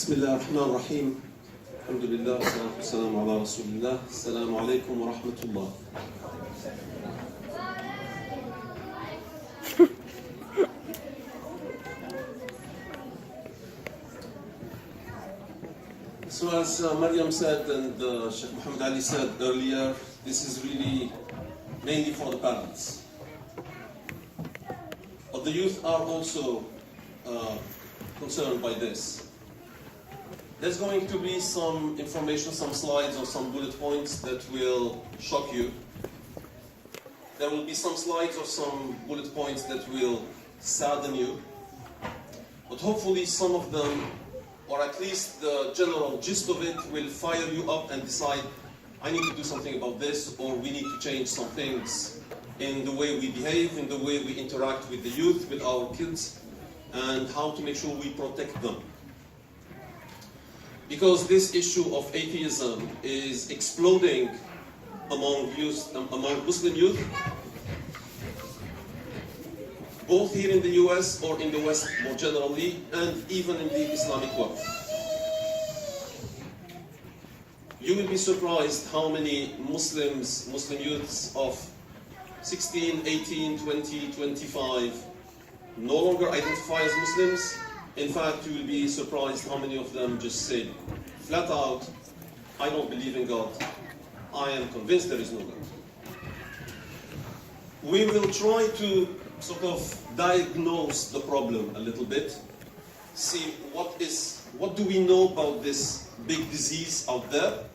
بسم الله الرحمن الرحيم الحمد لله والصلاة والسلام على رسول الله السلام عليكم ورحمة الله. So as Maryam said and Sheikh Muhammad Ali said earlier, this is really mainly for the parents. But the youth are also concerned by this. There's going to be some information, some slides or some bullet points that will shock you. There will be some slides or some bullet points that will sadden you. But hopefully some of them, or at least the general gist of it, will fire you up and decide, I need to do something about this, or we need to change some things in the way we behave, in the way we interact with the youth, with our kids, and how to make sure we protect them. Because this issue of atheism is exploding among Muslim youth, both here in the US or in the West more generally, and even in the Islamic world. You will be surprised how many Muslim youths of 16, 18, 20, 25 no longer identify as Muslims. In fact, you will be surprised how many of them just say flat out, I don't believe in God. I am convinced there is no God. We will try to sort of diagnose the problem a little bit, see what do we know about this big disease out there,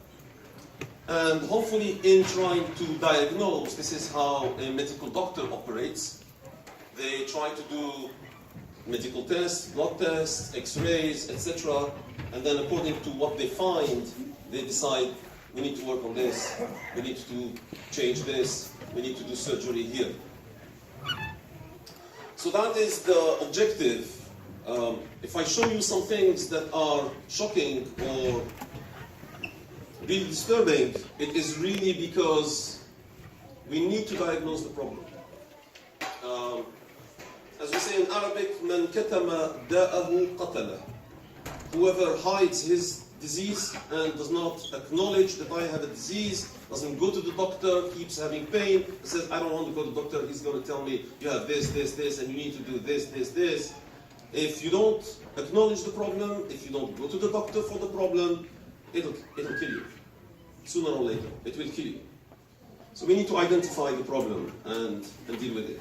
and hopefully in trying to diagnose, this is how a medical doctor operates. They try to do medical tests, blood tests, x-rays, etc. And then according to what they find, they decide, we need to work on this, we need to change this, we need to do surgery here. So that is the objective. If I show you some things that are shocking or really disturbing, it is really because we need to diagnose the problem. As we say in Arabic, "Man katama da'ahu qatala." Whoever hides his disease and does not acknowledge that I have a disease, doesn't go to the doctor, keeps having pain, says, I don't want to go to the doctor, he's going to tell me, you have this, and you need to do this. If you don't acknowledge the problem, if you don't go to the doctor for the problem, it'll kill you. Sooner or later, it will kill you. So we need to identify the problem and deal with it.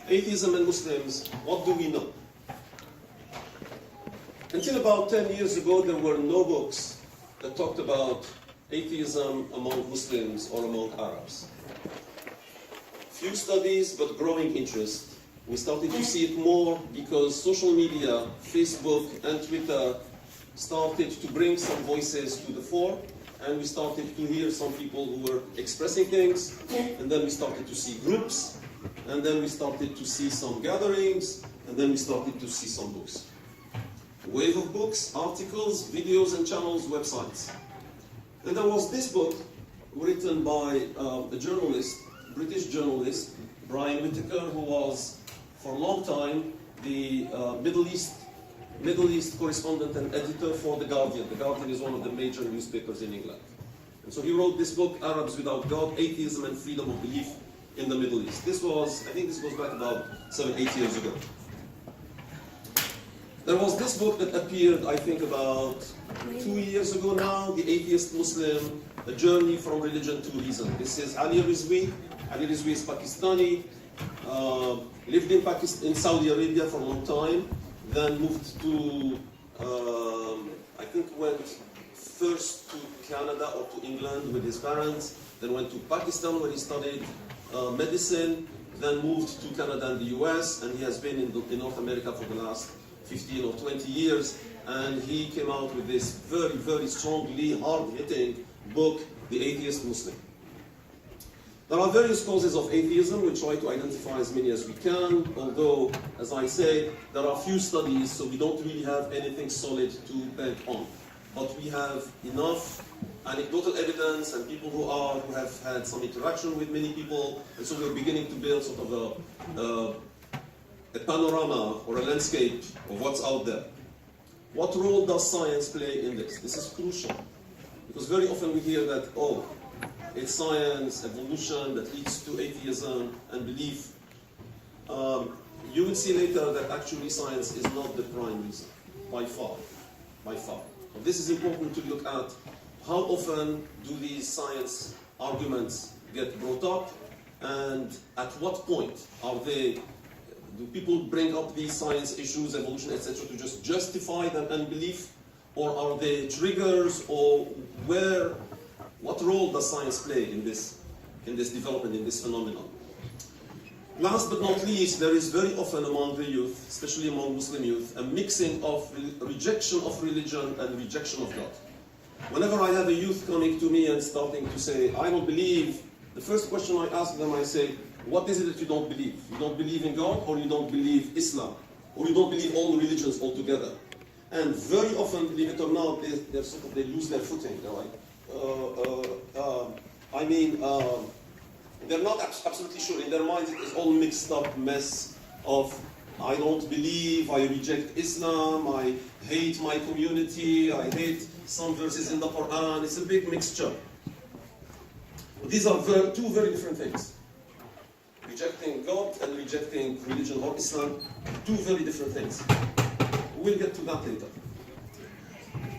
Atheism and Muslims, what do we know? Until about 10 years ago, there were no books that talked about atheism among Muslims or among Arabs. Few studies, but growing interest. We started to see it more because social media, Facebook and Twitter, started to bring some voices to the fore, and we started to hear some people who were expressing things, and then we started to see groups, and then we started to see some gatherings, and then we started to see some books. A wave of books, articles, videos and channels, websites. And there was this book written by a journalist, British journalist, Brian Whitaker, who was for a long time the Middle East correspondent and editor for The Guardian. The Guardian is one of the major newspapers in England. And so he wrote this book, Arabs Without God, Atheism and Freedom of Belief in the Middle East. I think this goes back about 7-8 years ago. There was this book that appeared, I think about 2 years ago now, The Atheist Muslim, A Journey from Religion to Reason. This is Ali Rizvi. Ali Rizvi is Pakistani, lived in Saudi Arabia for a long time, then moved to, I think went first to Canada or to England with his parents, then went to Pakistan where he studied medicine, then moved to Canada and the US, and he has been in North America for the last 15 or 20 years, and he came out with this very, very strongly hard-hitting book, The Atheist Muslim. There are various causes of atheism. We try to identify as many as we can, although, as I say, there are few studies, so we don't really have anything solid to bank on. But we have enough anecdotal evidence and people who have had some interaction with many people, and so we're beginning to build sort of a panorama or a landscape of what's out there. What role does science play in this? This is crucial, because very often we hear that, oh, it's science, evolution that leads to atheism and belief. You will see later that actually science is not the prime reason, by far, by far. But this is important to look at. How often do these science arguments get brought up, and at what point do people bring up these science issues, evolution, etc., to just justify that unbelief, or are they triggers, or what role does science play in this development, in this phenomenon? Last but not least, there is very often among the youth, especially among Muslim youth, a mixing of rejection of religion and rejection of God. Whenever I have a youth coming to me and starting to say, I don't believe, the first question I ask them, I say, what is it that you don't believe? You don't believe in God, or you don't believe Islam, or you don't believe all religions altogether? And very often, believe it or not, they lose their footing. They're like, they're not absolutely sure. In their minds, it is all mixed up mess of, I don't believe, I reject Islam, I hate my community, I hate some verses in the Quran. It's a big mixture. These are two very different things. Rejecting God and rejecting religion or Islam, two very different things. We'll get to that later.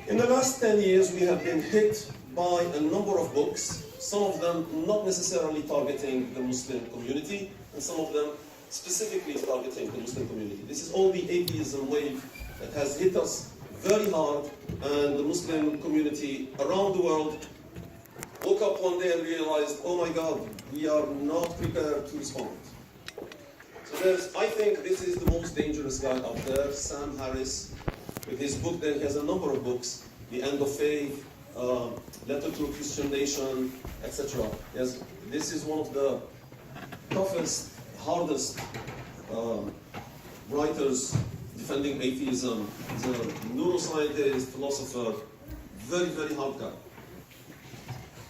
In the last 10 years, we have been hit by a number of books, some of them not necessarily targeting the Muslim community, and some of them specifically targeting the Muslim community. This is all the atheism wave that has hit us very hard, and the Muslim community around the world woke up one day and realized, oh my God, we are not prepared to respond. So I think this is the most dangerous guy out there, Sam Harris, with his book. Then he has a number of books, The End of Faith, Letter to a Christian Nation, etc. Yes, this is one of the toughest, hardest writers defending atheism. He's a neuroscientist, philosopher, very, very hard guy.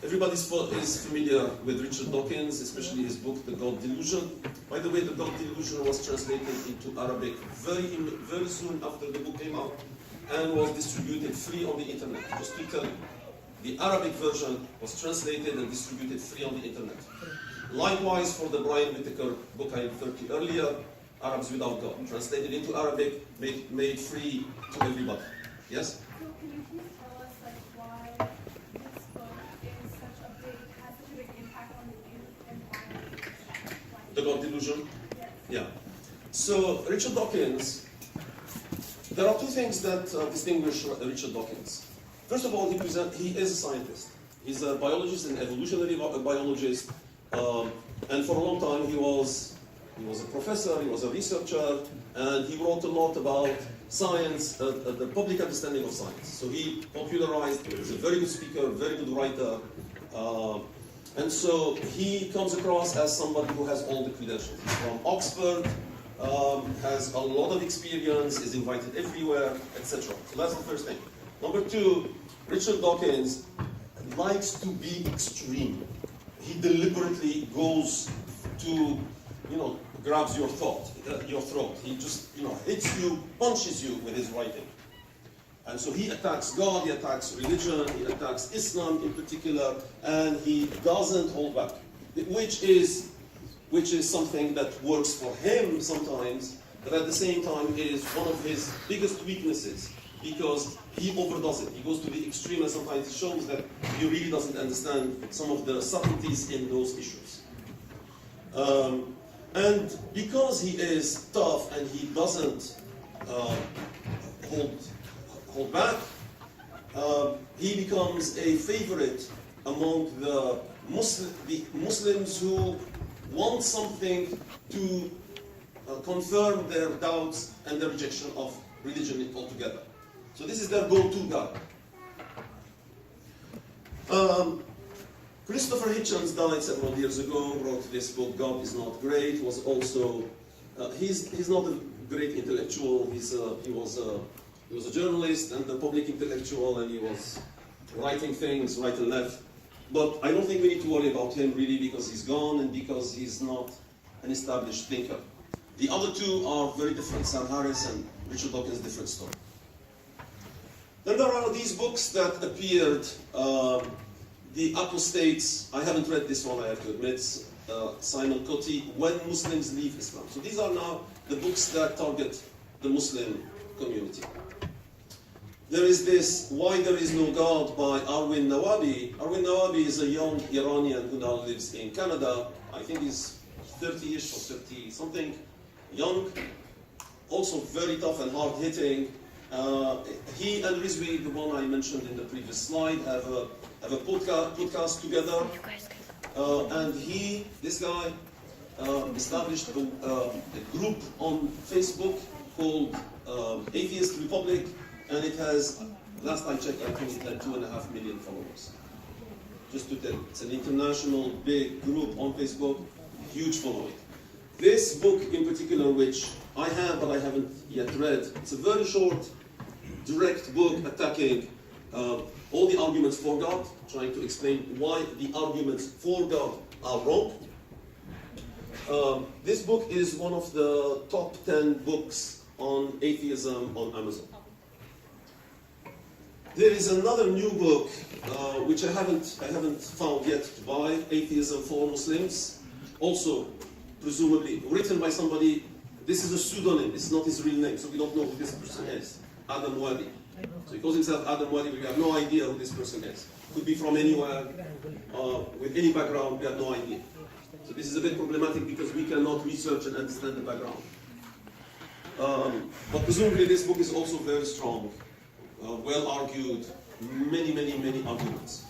Everybody is familiar with Richard Dawkins, especially his book, The God Delusion. By the way, The God Delusion was translated into Arabic very soon after the book came out, and was distributed free on the internet. Just to tell you, the Arabic version was translated and distributed free on the internet. Likewise for the Brian Whitaker book I referred to earlier, Arabs Without God, translated into Arabic, made free to everybody. Yes? So can you please tell us why this book has such a big impact on the youth, and why? The God Delusion? Yes. Yeah. So Richard Dawkins, there are two things that distinguish Richard Dawkins. First of all, he is a scientist. He's a biologist, an evolutionary biologist, and for a long time he was a professor, he was a researcher, and he wrote a lot about science, the public understanding of science. So he popularized, he's a very good speaker, very good writer, and so he comes across as somebody who has all the credentials. He's from Oxford, has a lot of experience, is invited everywhere, etc. So that's the first thing. Number two, Richard Dawkins likes to be extreme. He deliberately goes to, grabs your throat. He just, hits you, punches you with his writing. And so he attacks God, he attacks religion, he attacks Islam in particular, and he doesn't hold back, which is something that works for him sometimes, but at the same time is one of his biggest weaknesses, because he overdoes it. He goes to the extreme, and sometimes it shows that he really doesn't understand some of the subtleties in those issues. And because he is tough and he doesn't hold back, he becomes a favorite among the Muslims who want something to confirm their doubts and their rejection of religion altogether. So this is their go-to guy. Christopher Hitchens died several years ago, wrote this book, God is Not Great, was also, he's not a great intellectual, he was a journalist and a public intellectual, and he was writing things right and left. But I don't think we need to worry about him really, because he's gone and because he's not an established thinker. The other two are very different. Sam Harris and Richard Dawkins, different story. Then there are these books that appeared, The Apostates. I haven't read this one, I have to admit. Simon Coty, When Muslims Leave Islam. So these are now the books that target the Muslim community. There is this Why There Is No God by Arwin Nawabi. Arwin Nawabi is a young Iranian who now lives in Canada. I think he's 30-ish or 30-something, young, also very tough and hard-hitting. He and Rizvi, the one I mentioned in the previous slide, have a podcast together. And this guy, established a group on Facebook called Atheist Republic, and it has, last I checked, I think it had 2.5 million followers. Just to tell you, it's an international big group on Facebook, huge following. This book in particular, which I have but I haven't yet read, it's a very short, direct book attacking all the arguments for God, trying to explain why the arguments for God are wrong. This book is one of the top 10 books on atheism on Amazon. There is another new book which I haven't found yet to buy, Atheism for Muslims, also presumably written by somebody. This is a pseudonym, this is not his real name, so we don't know who this person is. Adam Wadi. So he calls himself Adam Wadi, but we have no idea who this person is. Could be from anywhere, with any background, we have no idea. So this is a bit problematic because we cannot research and understand the background. But presumably this book is also very strong, well argued, many arguments.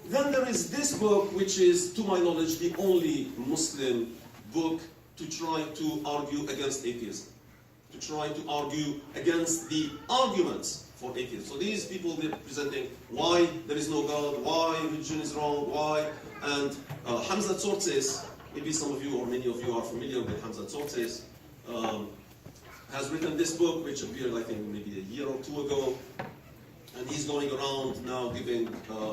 Then there is this book, which is, to my knowledge, the only Muslim book to try to argue against atheism, to try to argue against the arguments for atheism. So these people, they're presenting why there is no God, why religion is wrong, why, and Hamza Tzortzis, maybe some of you or many of you are familiar with Hamza Tzortzis, has written this book, which appeared, I think, maybe a year or two ago, and he's going around now giving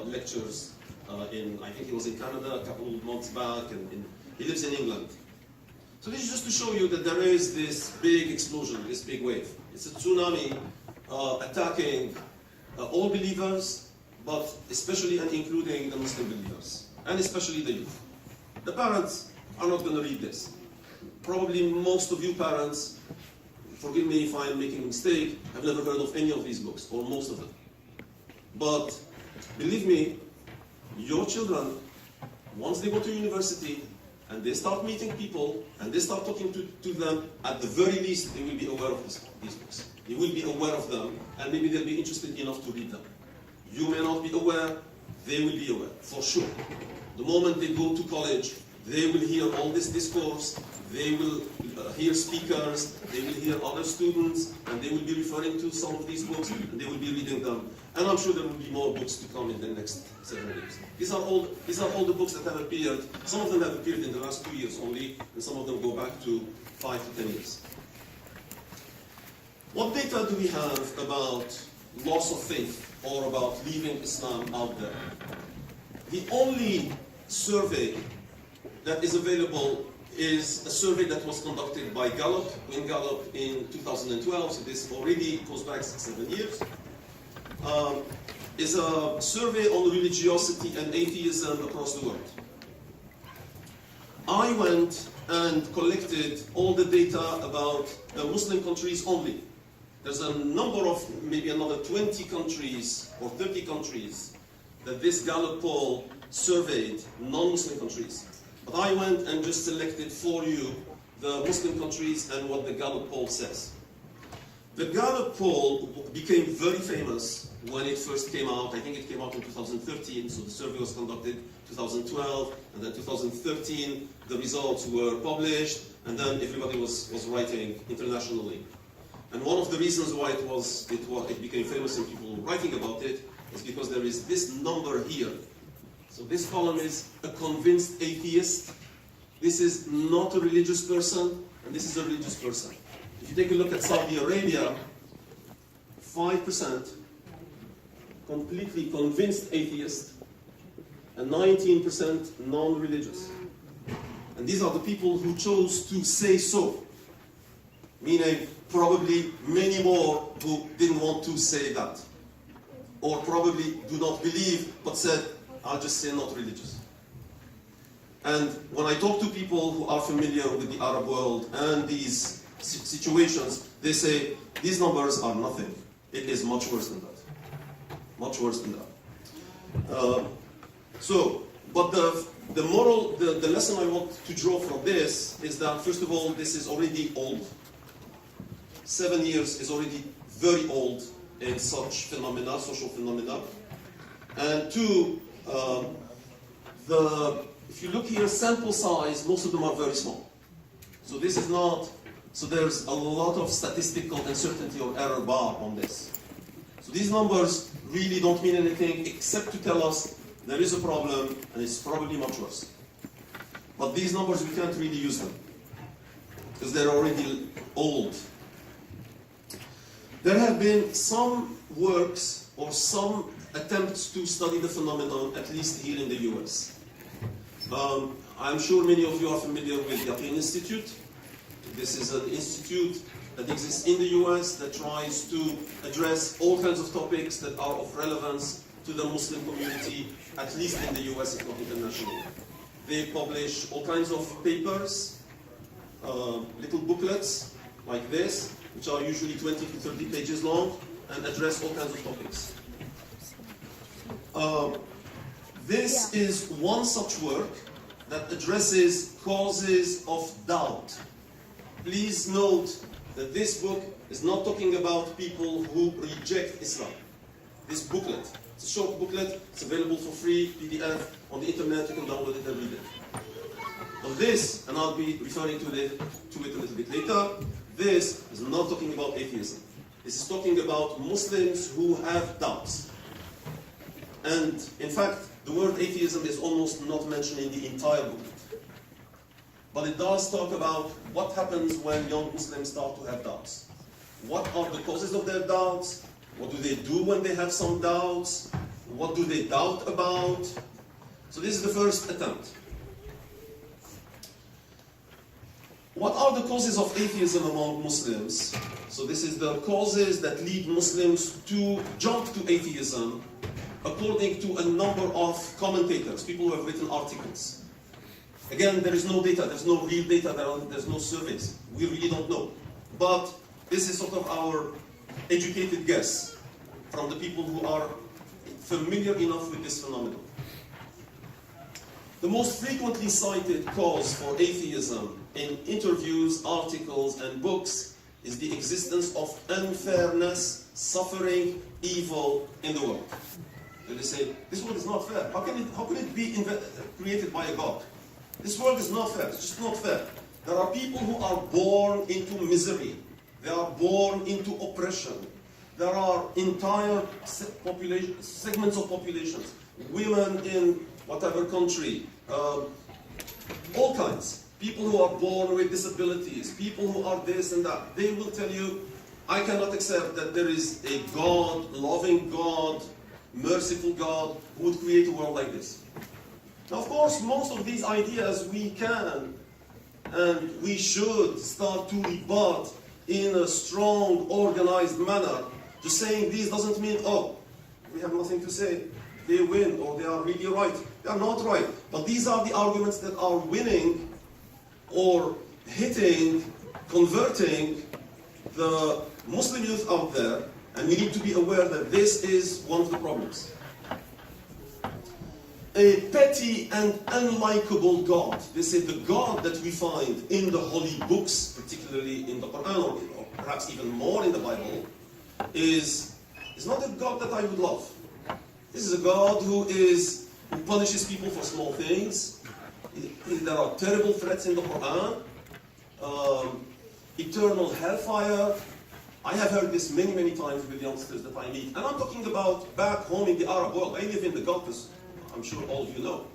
lectures I think he was in Canada a couple of months back, and he lives in England. So this is just to show you that there is this big explosion, this big wave. It's a tsunami attacking all believers, but especially and including the Muslim believers, and especially the youth. The parents are not going to read this. Probably most of you parents, forgive me if I am making a mistake, have never heard of any of these books, or most of them. But believe me, your children, once they go to university, and they start meeting people, and they start talking to them, at the very least, they will be aware of these books. They will be aware of them, and maybe they'll be interested enough to read them. You may not be aware, they will be aware, for sure. The moment they go to college, they will hear all this discourse, they will hear speakers, they will hear other students, and they will be referring to some of these books, and they will be reading them. And I'm sure there will be more books to come in the next 7 years. These are all the books that have appeared. Some of them have appeared in the last 2 years only, and some of them go back to 5 to 10 years. What data do we have about loss of faith or about leaving Islam out there? The only survey that is available is a survey that was conducted by Gallup in 2012, so this already goes back 6-7 years. Is a survey on religiosity and atheism across the world. I went and collected all the data about Muslim countries only. There's a number of, maybe another 20 countries or 30 countries that this Gallup poll surveyed, non-Muslim countries. But I went and just selected for you the Muslim countries and what the Gallup poll says. The Gallup poll became very famous when it first came out. I think it came out in 2013, so the survey was conducted in 2012, and then 2013 the results were published, and then everybody was writing internationally. And one of the reasons why it became famous and people were writing about it is because there is this number here. So this column is a convinced atheist. This is not a religious person, and this is a religious person. If you take a look at Saudi Arabia, 5% completely convinced atheist, and 19% non-religious. And these are the people who chose to say so. meaning probably many more who didn't want to say that, or probably do not believe but said, I'll just say not religious. And when I talk to people who are familiar with the Arab world and these situations, they say, these numbers are nothing. It is much worse than that. Much worse than that. But the lesson I want to draw from this is that, first of all, this is already old. 7 years is already very old in such phenomena, social phenomena. And two, if you look here, sample size, most of them are very small. So this is not, so there's a lot of statistical uncertainty or error bar on this. So these numbers really don't mean anything except to tell us there is a problem and it's probably much worse. But these numbers, we can't really use them because they're already old. There have been some works or some attempts to study the phenomenon, at least here in the US. I'm sure many of you are familiar with the Atheism Institute. This is an institute that exists in the US that tries to address all kinds of topics that are of relevance to the Muslim community, at least in the US, if not internationally. They publish all kinds of papers, little booklets like this, which are usually 20 to 30 pages long, and address all kinds of topics. This is one such work that addresses causes of doubt. Please note that this book is not talking about people who reject Islam. This booklet, it's a short booklet, it's available for free, PDF, on the internet, you can download it and read it. Now this, and I'll be referring to it a little bit later, this is not talking about atheism. This is talking about Muslims who have doubts. And in fact, the word atheism is almost not mentioned in the entire booklet. But it does talk about what happens when young Muslims start to have doubts. What are the causes of their doubts? What do they do when they have some doubts? What do they doubt about? So this is the first attempt. What are the causes of atheism among Muslims? So this is the causes that lead Muslims to jump to atheism according to a number of commentators, people who have written articles. Again, there is no data, there's no real data, there's no surveys. We really don't know. But this is sort of our educated guess from the people who are familiar enough with this phenomenon. The most frequently cited cause for atheism in interviews, articles, and books is the existence of unfairness, suffering, evil in the world. And they say, this world is not fair. How can it be created by a God? This world is not fair. It's just not fair. There are people who are born into misery. They are born into oppression. There are entire segments of populations, women in whatever country, all kinds. People who are born with disabilities, people who are this and that. They will tell you, I cannot accept that there is a God, loving God, merciful God, who would create a world like this. Now, of course, most of these ideas we can and we should start to rebut in a strong, organized manner. Just saying this doesn't mean, oh, we have nothing to say. They win, or they are really right. They are not right. But these are the arguments that are winning or hitting, converting the Muslim youth out there, and we need to be aware that this is one of the problems. A petty and unlikable God. They say the God that we find in the holy books, particularly in the Quran, or perhaps even more in the Bible, is not a God that I would love. This is a God who punishes people for small things. There are terrible threats in the Quran. Eternal hellfire. I have heard this many, many times with youngsters that I meet. And I'm talking about back home in the Arab world. I live in the Gulf, as I'm sure all of you know.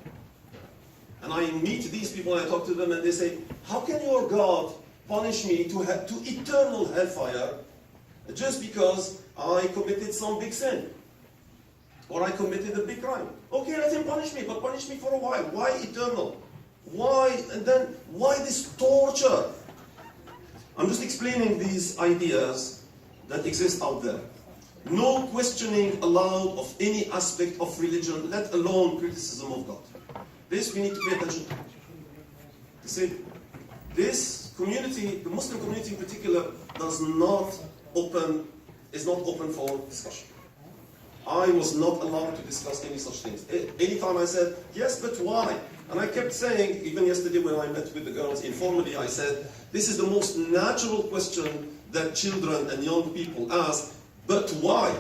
And I meet these people and I talk to them and they say, how can your God punish me to eternal hellfire just because I committed some big sin? Or I committed a big crime? Okay, let him punish me, but punish me for a while. Why eternal? Why? And then, why this torture? I'm just explaining these ideas that exist out there. No questioning allowed of any aspect of religion, let alone criticism of God. This we need to pay attention to. You see, this community, the Muslim community in particular, is not open for discussion. I was not allowed to discuss any such things. Anytime I said, yes, but why? And I kept saying, even yesterday when I met with the girls informally, I said, this is the most natural question that children and young people ask, but why?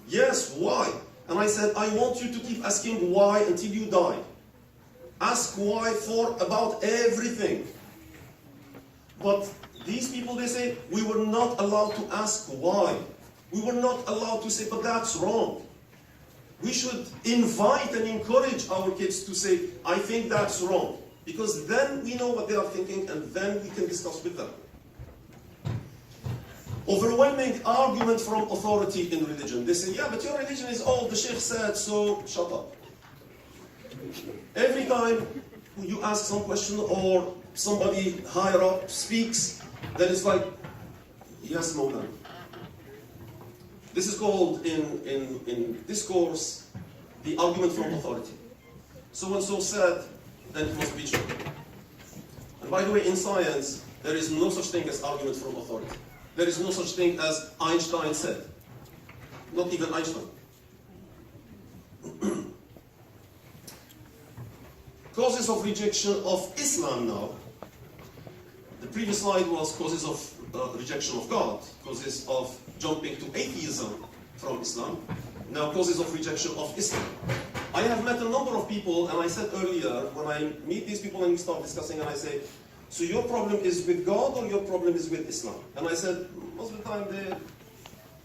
Yes, why? And I said, I want you to keep asking why until you die. Ask why for about everything. But these people, they say, we were not allowed to ask why. We were not allowed to say, but that's wrong. We should invite and encourage our kids to say, I think that's wrong. Because then we know what they are thinking and then we can discuss with them. Overwhelming argument from authority in religion. They say, yeah, but your religion is old, the sheikh said, so shut up. Every time you ask some question or somebody higher up speaks, then it's like, yes, Mawlana. This is called in discourse the argument from authority. So-and-so said, then it must be true. And by the way, in science, there is no such thing as argument from authority. There is no such thing as Einstein said. Not even Einstein. Causes of rejection of Islam now. The previous slide was causes of rejection of God, causes of jumping to atheism from Islam. Now causes of rejection of Islam. I have met a number of people, and I said earlier, when I meet these people and we start discussing, and I say, so your problem is with God or your problem is with Islam? And I said, most of the time they're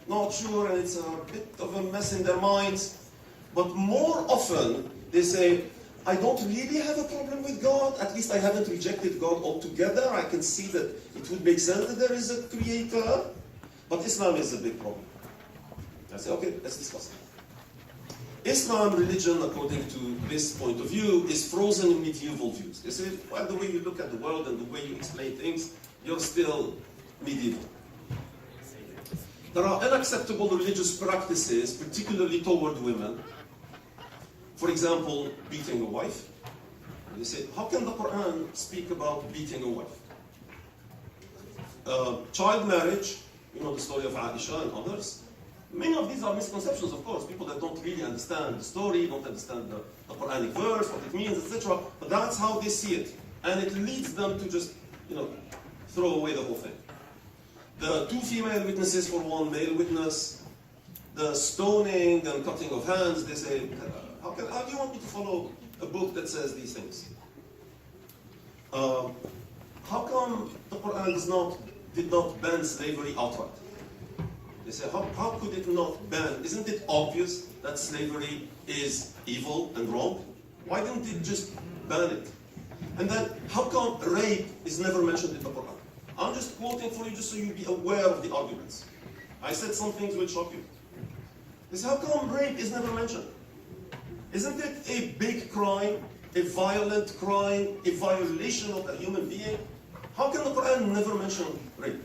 not sure and it's a bit of a mess in their minds. But more often they say, I don't really have a problem with God, at least I haven't rejected God altogether. I can see that it would make sense that there is a creator, but Islam is a big problem. I say, okay, let's discuss it. Islam religion, according to this point of view, is frozen in medieval views. They say, well, the way you look at the world and the way you explain things, you're still medieval. There are unacceptable religious practices, particularly toward women. For example, beating a wife. They say, how can the Quran speak about beating a wife? Child marriage, you know the story of Aisha and others. Many of these are misconceptions, of course. People that don't really understand the story, don't understand the Quranic verse, what it means, etc. But that's how they see it. And it leads them to just, throw away the whole thing. The 2 female witnesses for 1 male witness, the stoning and cutting of hands, they say, how do you want me to follow a book that says these things? How come the Quran did not ban slavery outright? They say, how could it not ban? Isn't it obvious that slavery is evil and wrong? Why didn't it just ban it? And then, how come rape is never mentioned in the Quran? I'm just quoting for you just so you'll be aware of the arguments. I said some things will shock you. They say, how come rape is never mentioned? Isn't it a big crime, a violent crime, a violation of a human being? How can the Quran never mention rape?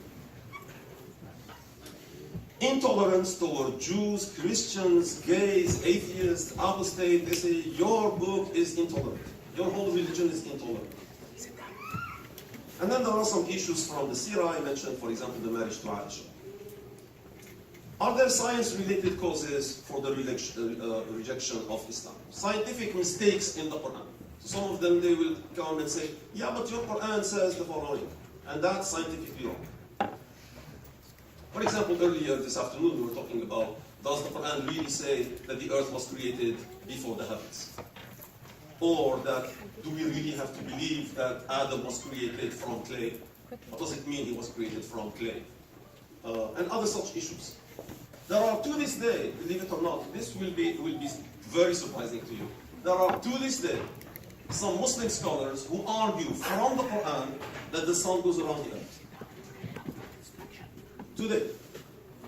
Intolerance toward Jews, Christians, gays, atheists, apostate, they say, your book is intolerant. Your whole religion is intolerant. And then there are some issues from the Sirah I mentioned, for example, the marriage to Aisha. Are there science-related causes for the rejection of Islam? Scientific mistakes in the Quran. So some of them, they will come and say, yeah, but your Quran says the following, and that's scientifically wrong. For example, earlier this afternoon, we were talking about, does the Quran really say that the earth was created before the heavens? Or that, do we really have to believe that Adam was created from clay? What does it mean he was created from clay? And other such issues. There are, to this day, believe it or not, this will be very surprising to you. There are, to this day, some Muslim scholars who argue from the Quran that the sun goes around the earth. Today,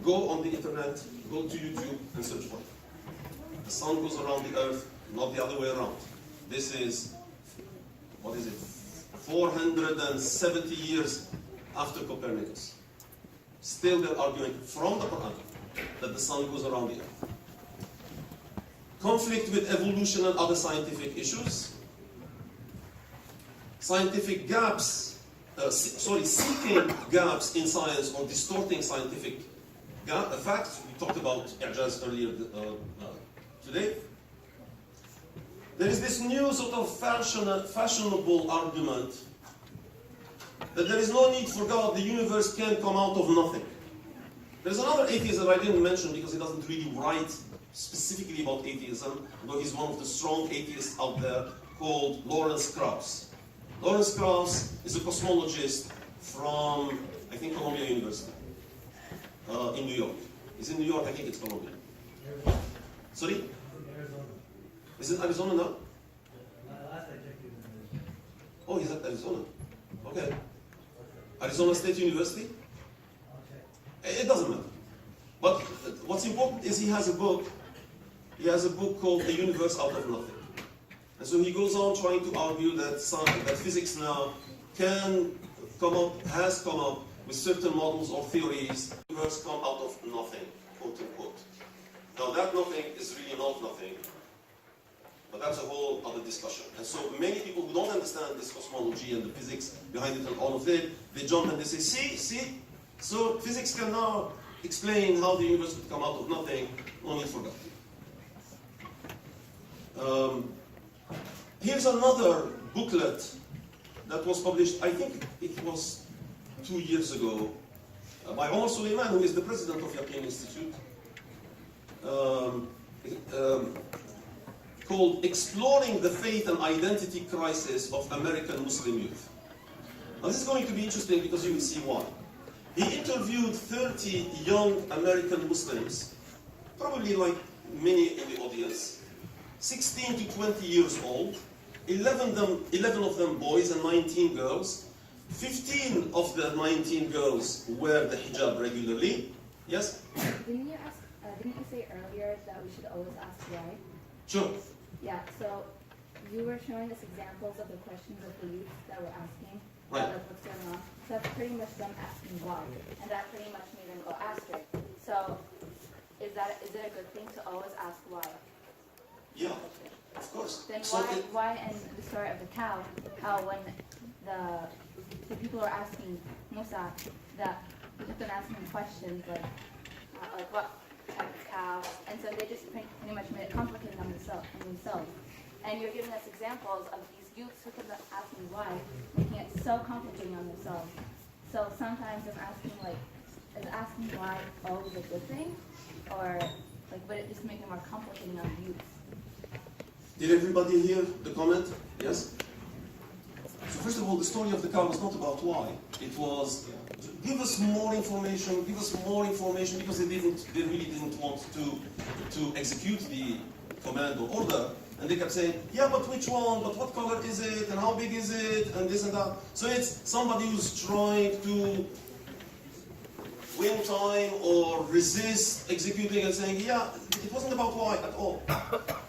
go on the internet, go to YouTube and search for it. The sun goes around the earth, not the other way around. This is, 470 years after Copernicus. Still they're arguing from the Quran that the sun goes around the earth. Conflict with evolution and other scientific issues. Scientific gaps, seeking gaps in science or distorting scientific facts. We talked about I'Jaz earlier today. There is this new sort of fashionable argument that there is no need for God, the universe can come out of nothing. There's another atheist that I didn't mention because he doesn't really write specifically about atheism, though he's one of the strong atheists out there, called Lawrence Krauss. Lawrence Krauss is a cosmologist from, I think, Columbia University in New York. He's in New York, I think it's Columbia. Sorry? Is it Arizona now? Last I checked, he was in Arizona. Oh, he's at Arizona. Okay. Arizona State University? I'll check. It doesn't matter. But what's important is he has a book. He has a book called A Universe Out of Nothing. And so he goes on trying to argue that physics now has come up with certain models or theories. The universe come out of nothing, quote unquote. Now that nothing is really not nothing. But that's a whole other discussion. And so many people who don't understand this cosmology and the physics behind it and all of it, they jump and they say, see, so physics can now explain how the universe would come out of nothing, no need for God. Here's another booklet that was published, I think it was 2 years ago, by Omar Suleiman, who is the president of Yaqeen Institute. Called Exploring the Faith and Identity Crisis of American Muslim Youth. Now this is going to be interesting because you will see why. He interviewed 30 young American Muslims, probably like many in the audience, 16 to 20 years old, 11 of them boys and 19 girls. 15 of the 19 girls wear the hijab regularly. Yes? Didn't you say earlier that we should always ask why? Sure. Yeah, so you were showing us examples of the questions of the youth that were asking, Right. like what's going on. So that's pretty much them asking why, and that pretty much made them go astray. So is it a good thing to always ask why? Yeah, of course. Then So why in the story of the cow, how when the people were asking Musa, that he kept on asking him questions like what type of cow, and so they just pretty much made it complicated on themselves. And you're giving us examples of these youths who kept on asking why, making it so complicated on themselves. So sometimes I'm asking is asking why always a good thing, or would it just make it more complicated on the youths? did everybody hear the comment? Yes? So first of all, the story of the cow was not about why. It was, give us more information, because they really didn't want to execute the command or order. And they kept saying, yeah, but which one? But what color is it? And how big is it? And this and that. So it's somebody who's trying to win time or resist executing and saying, yeah, it wasn't about why at all.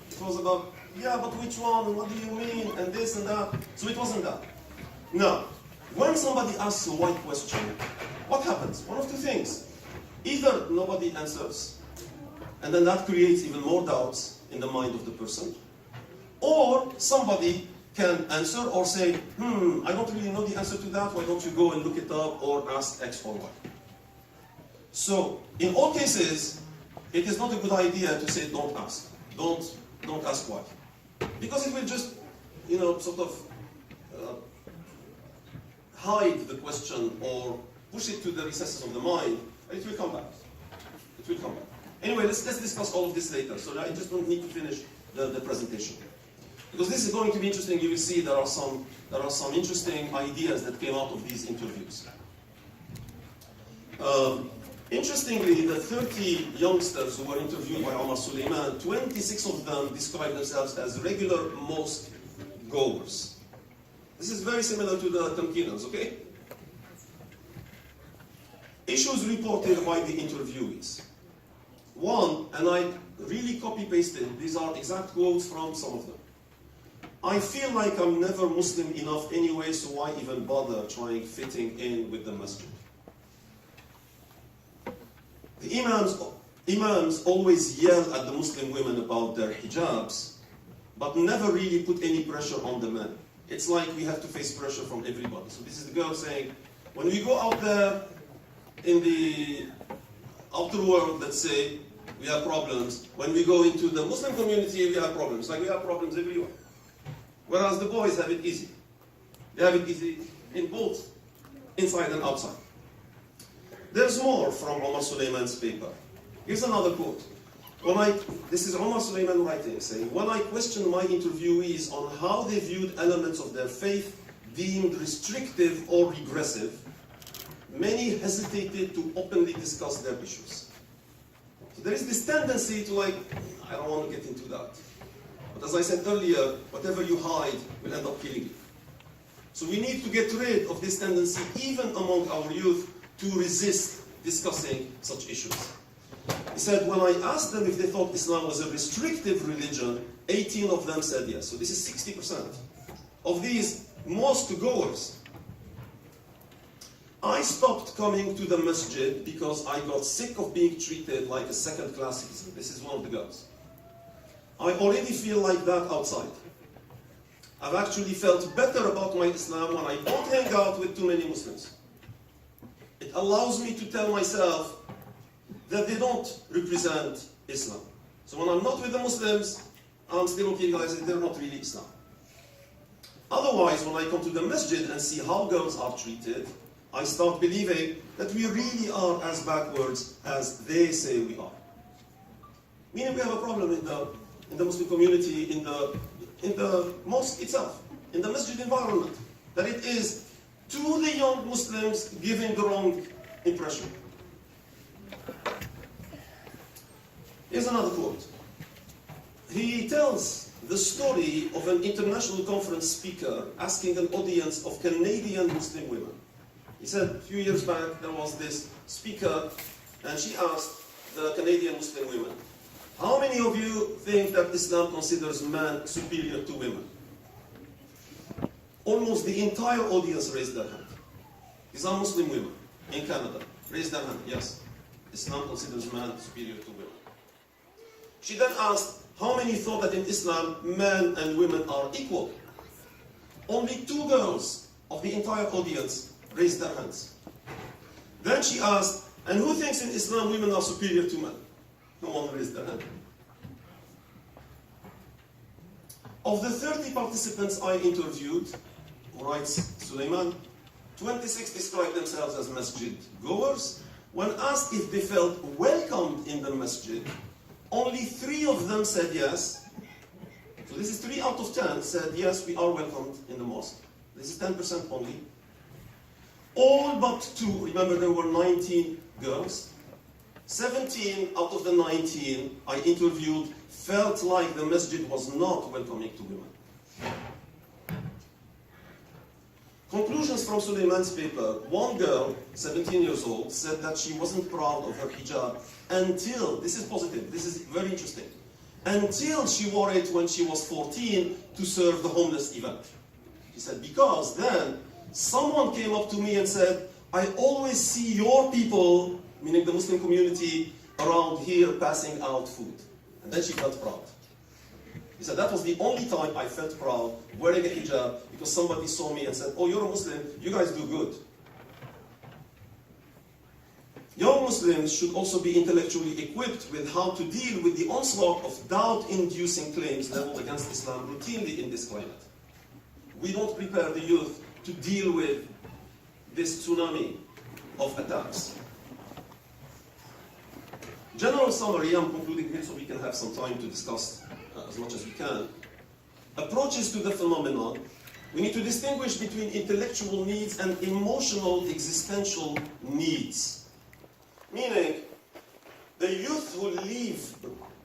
It was about, yeah, but which one? And what do you mean? And this and that. So it wasn't that. Now, when somebody asks a why question, what happens? One of two things. Either nobody answers, and then that creates even more doubts in the mind of the person, or somebody can answer or say, I don't really know the answer to that, why don't you go and look it up or ask X or Y. So, in all cases, it is not a good idea to say don't ask. Don't ask why. Because it will just, sort of hide the question or push it to the recesses of the mind, and it will come back. It will come back. Anyway, let's discuss all of this later. So I just don't need to finish the presentation. Because this is going to be interesting. You will see there are some interesting ideas that came out of these interviews. Interestingly, the 30 youngsters who were interviewed by Omar Suleiman, 26 of them described themselves as regular mosque goers. This is very similar to the Tamkinans, okay? Issues reported by the interviewees. One, and I really copy-pasted, these are exact quotes from some of them. I feel like I'm never Muslim enough anyway, so why even bother trying fitting in with the masjid? The imams always yell at the Muslim women about their hijabs, but never really put any pressure on the men. It's like we have to face pressure from everybody. So this is the girl saying, when we go out there in the outer world, let's say, we have problems. When we go into the Muslim community, we have problems. Like we have problems everywhere. Whereas the boys have it easy. They have it easy in both inside and outside. There's more from Omar Suleiman's paper. Here's another quote. This is Omar Suleiman writing, saying, when I questioned my interviewees on how they viewed elements of their faith deemed restrictive or regressive, many hesitated to openly discuss their issues. So there is this tendency to I don't want to get into that. But as I said earlier, whatever you hide will end up killing you. So we need to get rid of this tendency, even among our youth, to resist discussing such issues. He said, when I asked them if they thought Islam was a restrictive religion, 18 of them said yes. So this is 60%. Of these, most goers. I stopped coming to the masjid because I got sick of being treated like a second-class citizen. This is one of the girls. I already feel like that outside. I've actually felt better about my Islam when I don't hang out with too many Muslims. It allows me to tell myself that they don't represent Islam. So when I'm not with the Muslims, I'm still okay, guys, they're not really Islam. Otherwise, when I come to the masjid and see how girls are treated, I start believing that we really are as backwards as they say we are. Meaning we have a problem in the Muslim community, in the mosque itself, in the masjid environment, that it is to the young Muslims giving the wrong impression. Here's another quote. He tells the story of an international conference speaker asking an audience of Canadian Muslim women. He said a few years back there was this speaker and she asked the Canadian Muslim women, how many of you think that Islam considers men superior to women? Almost the entire audience raised their hand. These are Muslim women in Canada. Raised their hand, yes. Islam considers men superior to women. She then asked, how many thought that in Islam men and women are equal? Only 2 girls of the entire audience raised their hands. Then she asked, and who thinks in Islam women are superior to men? No one raised their hand. Of the 30 participants I interviewed, writes Suleiman, 26 described themselves as masjid goers. When asked if they felt welcomed in the masjid, only 3 of them said yes. So this is 3 out of 10 said yes, we are welcomed in the mosque. This is 10% only. All but 2, remember there were 19 girls. 17 out of the 19 I interviewed felt like the masjid was not welcoming to women. Conclusions from Suleiman's paper. One girl, 17 years old, said that she wasn't proud of her hijab until, this is positive, this is very interesting, until she wore it when she was 14 to serve the homeless event. She said, because then someone came up to me and said, I always see your people, meaning the Muslim community, around here passing out food. And then she felt proud. He said, that was the only time I felt proud wearing a hijab because somebody saw me and said, oh, you're a Muslim, you guys do good. Young Muslims should also be intellectually equipped with how to deal with the onslaught of doubt-inducing claims leveled against Islam routinely in this climate. We don't prepare the youth to deal with this tsunami of attacks. General summary, I'm concluding here so we can have some time to discuss as much as we can. Approaches to the phenomenon. We need to distinguish between intellectual needs and emotional existential needs. Meaning, the youth who leave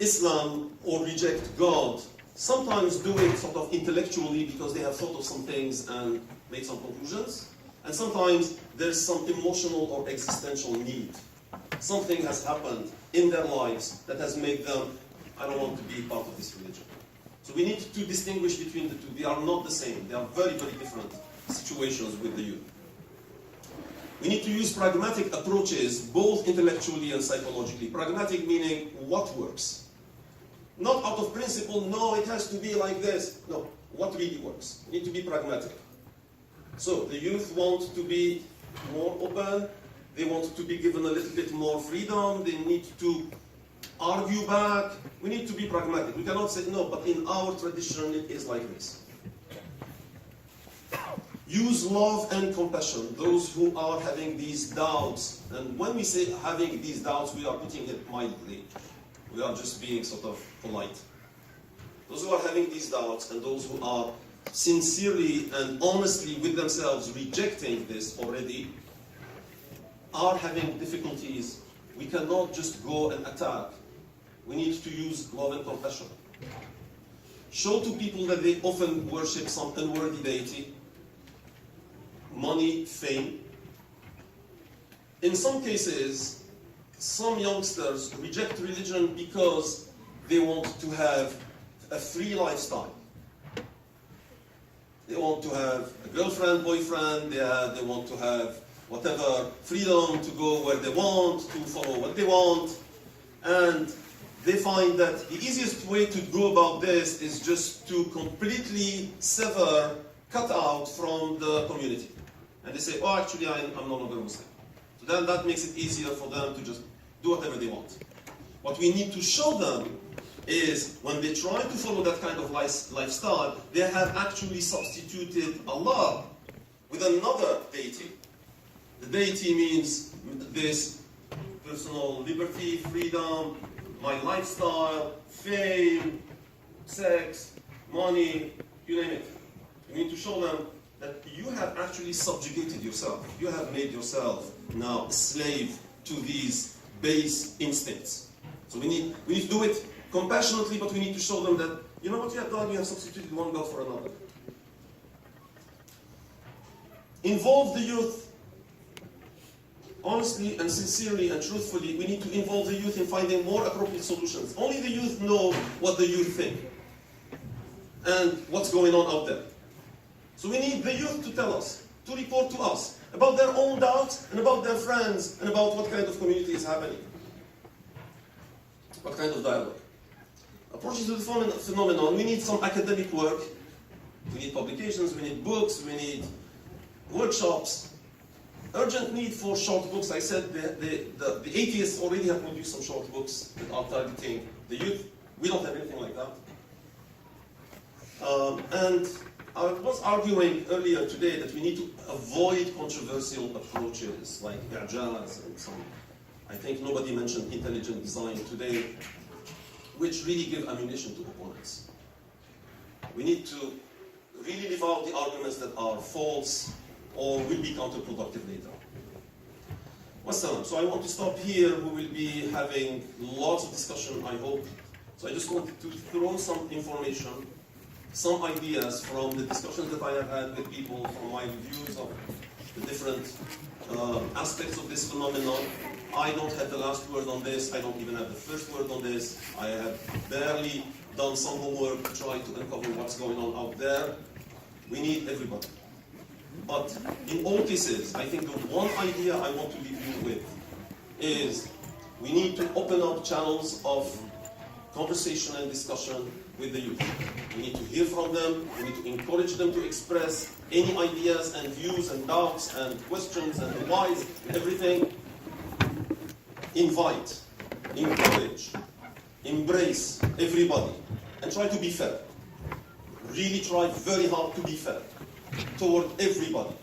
Islam or reject God sometimes do it sort of intellectually because they have thought of some things and made some conclusions. And sometimes there's some emotional or existential need. Something has happened in their lives that has made them, I don't want to be part of this religion. So we need to distinguish between the two. They are not the same. They are very, very different situations with the youth. We need to use pragmatic approaches, both intellectually and psychologically. Pragmatic meaning what works. Not out of principle, no, it has to be like this. No, what really works. We need to be pragmatic. So the youth want to be more open. They want to be given a little bit more freedom. They need to argue back. We need to be pragmatic. We cannot say, no, but in our tradition it is like this. Use love and compassion, those who are having these doubts. And when we say having these doubts, we are putting it mildly. We are just being sort of polite. Those who are having these doubts and those who are sincerely and honestly with themselves rejecting this already are having difficulties. We cannot just go and attack. We need to use love and compassion. Show to people that they often worship some unworthy deity, money, fame. In some cases, some youngsters reject religion because they want to have a free lifestyle. They want to have a girlfriend, boyfriend, they want to have whatever, freedom to go where they want, to follow what they want. And they find that the easiest way to go about this is just to completely sever, cut out from the community. And they say, oh, actually, I'm no longer Muslim. So then that makes it easier for them to just do whatever they want. What we need to show them is when they try to follow that kind of lifestyle, they have actually substituted Allah with another deity. The deity means this personal liberty, freedom, my lifestyle, fame, sex, money, you name it. You need to show them that you have actually subjugated yourself. You have made yourself now a slave to these base instincts. So we need to do it compassionately, but we need to show them that, you know what you have done? You have substituted one God for another. Involve the youth. Honestly and sincerely and truthfully, we need to involve the youth in finding more appropriate solutions. Only the youth know what the youth think and what's going on out there. So we need the youth to tell us, to report to us about their own doubts and about their friends and about what kind of community is happening. What kind of dialogue. Approaches to the phenomenon, we need some academic work. We need publications, we need books, we need workshops. Urgent need for short books. I said the atheists already have produced some short books that are targeting the youth. We don't have anything like that. And I was arguing earlier today that we need to avoid controversial approaches like i'jaz and some. I think nobody mentioned intelligent design today, which really give ammunition to opponents. We need to really leave out the arguments that are false or will be counterproductive later. Wassalam. So I want to stop here. We will be having lots of discussion, I hope. So I just wanted to throw some information, some ideas from the discussions that I have had with people, from my reviews of the different aspects of this phenomenon. I don't have the last word on this. I don't even have the first word on this. I have barely done some homework to try to uncover what's going on out there. We need everybody. But in all cases, I think the one idea I want to leave you with is we need to open up channels of conversation and discussion with the youth. We need to hear from them. We need to encourage them to express any ideas and views and doubts and questions and whys and everything. Invite, encourage, embrace everybody, and try to be fair. Really try very hard to be fair toward everybody.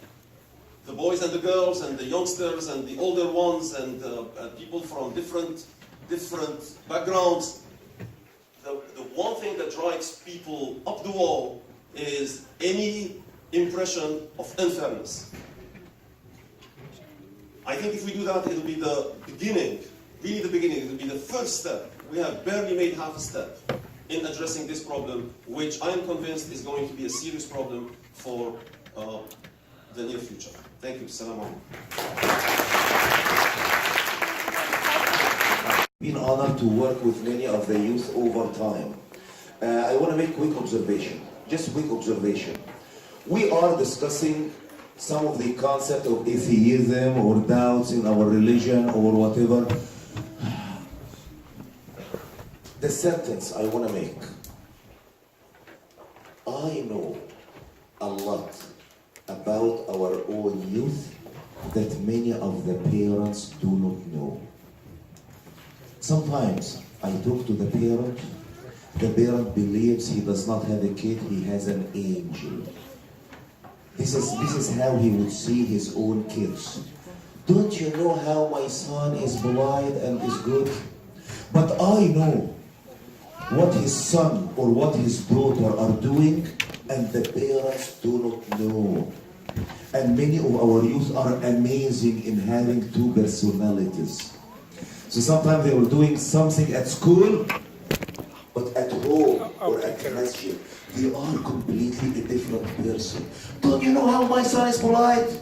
The boys and the girls and the youngsters and the older ones and people from different backgrounds. The one thing that drives people up the wall is any impression of unfairness. I think if we do that, it'll be the beginning, really the beginning, it'll be the first step. We have barely made half a step in addressing this problem, which I am convinced is going to be a serious problem for the near future. Thank you. Assalamu alaikum. Been honored to work with many of the youth over time. I want to make quick observation. Just quick observation. We are discussing some of the concept of atheism or doubts in our religion or whatever. The sentence I want to make. I know a lot about our own youth that many of the parents do not know. Sometimes I talk to the parent believes he does not have a kid, he has an angel. This is how he would see his own kids. Don't you know how my son is blind and is good? But I know what his son or what his daughter are doing, and the parents do not know. And many of our youth are amazing in having two personalities. So sometimes they were doing something at school, but at home or at masjid, they are completely a different person. Don't you know how my son is polite?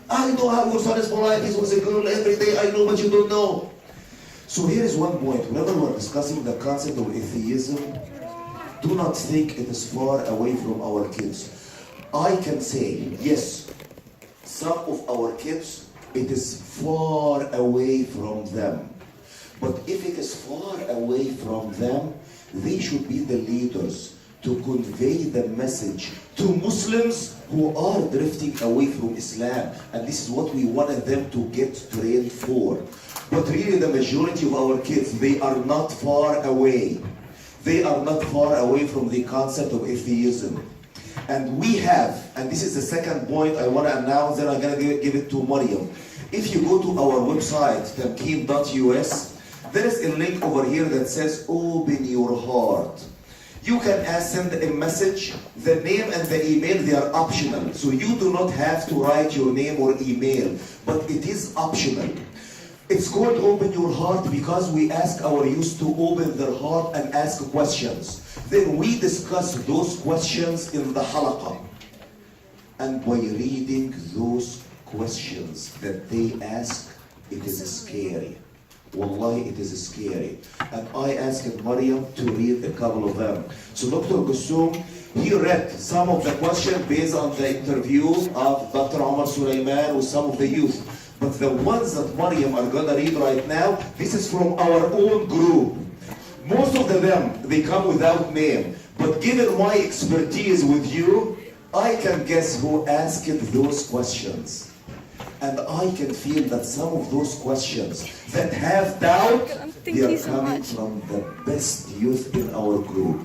I know how your son is polite. He's with a girl every day. I know, but you don't know. So here is one point. Whenever we're discussing the concept of atheism, do not think it is far away from our kids. I can say, yes, some of our kids, it is far away from them. But if it is far away from them, they should be the leaders to convey the message to Muslims who are drifting away from Islam. And this is what we wanted them to get trained for. But really the majority of our kids, they are not far away. They are not far away from the concept of atheism. And we have, and this is the second point I want to announce, then I'm going to give it to Mariam. If you go to our website, tamkeen.us, there is a link over here that says, open your heart. You can send a message. The name and the email, they are optional. So you do not have to write your name or email, but it is optional. It's called Open Your Heart because we ask our youth to open their heart and ask questions. Then we discuss those questions in the halaqah. And by reading those questions that they ask, it is scary. Wallahi, it is scary. And I asked Mariam to read a couple of them. So Dr. Gussoum, he read some of the questions based on the interview of Dr. Omar Sulaiman with some of the youth. But the ones that Mariam are gonna read right now, this is from our own group. Most of them, they come without name. But given my expertise with you, I can guess who asked those questions. And I can feel that some of those questions that have doubt, they are coming from the best youth in our group.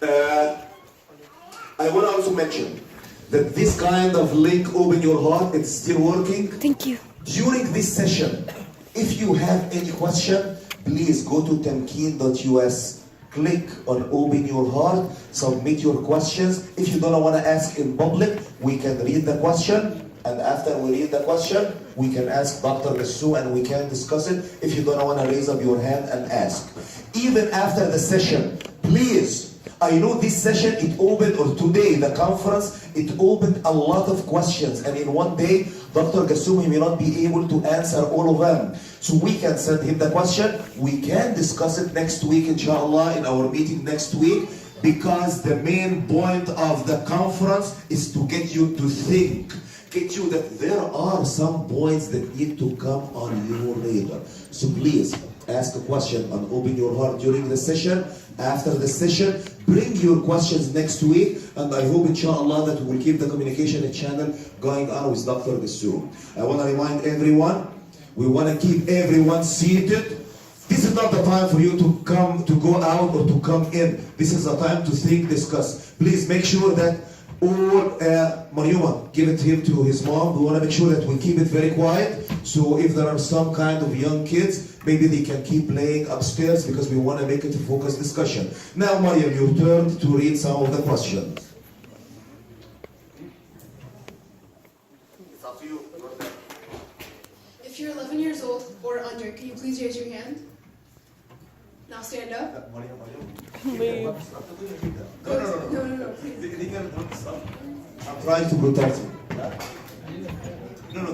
I want to also mention that this kind of link, Open Your Heart, it's still working. Thank you. During this session, if you have any question, please go to tamkeen.us, click on Open Your Heart, submit your questions. If you don't want to ask in public, we can read the question. And after we read the question, we can ask Dr. Gussoum and we can discuss it. If you don't want to raise up your hand and ask. Even after the session, please, I know this session, it opened, or today, the conference, it opened a lot of questions. And in one day, Dr. Gussoum, he may not be able to answer all of them. So we can send him the question. We can discuss it next week, inshallah, in our meeting next week. Because the main point of the conference is to get you to think. Get you that there are some points that need to come on your radar. So please ask a question and open your heart during the session. After the session, bring your questions next week, and I hope inshallah that we'll keep the communication channel going on with Dr. Gussoum. I want to remind everyone, we want to keep everyone seated. This is not the time for you to go out or to come in. This is the time to think, discuss. Please make sure that or Mariuma, give it him to his mom. We want to make sure that we keep it very quiet. So if there are some kind of young kids, maybe they can keep playing upstairs because we want to make it a focused discussion. Now, Mariam, your turn to read some of the questions. It's up to you. If you're 11 years old or under, can you please raise your hand? Now stand up. No, No, please. I'm trying to protect you. No,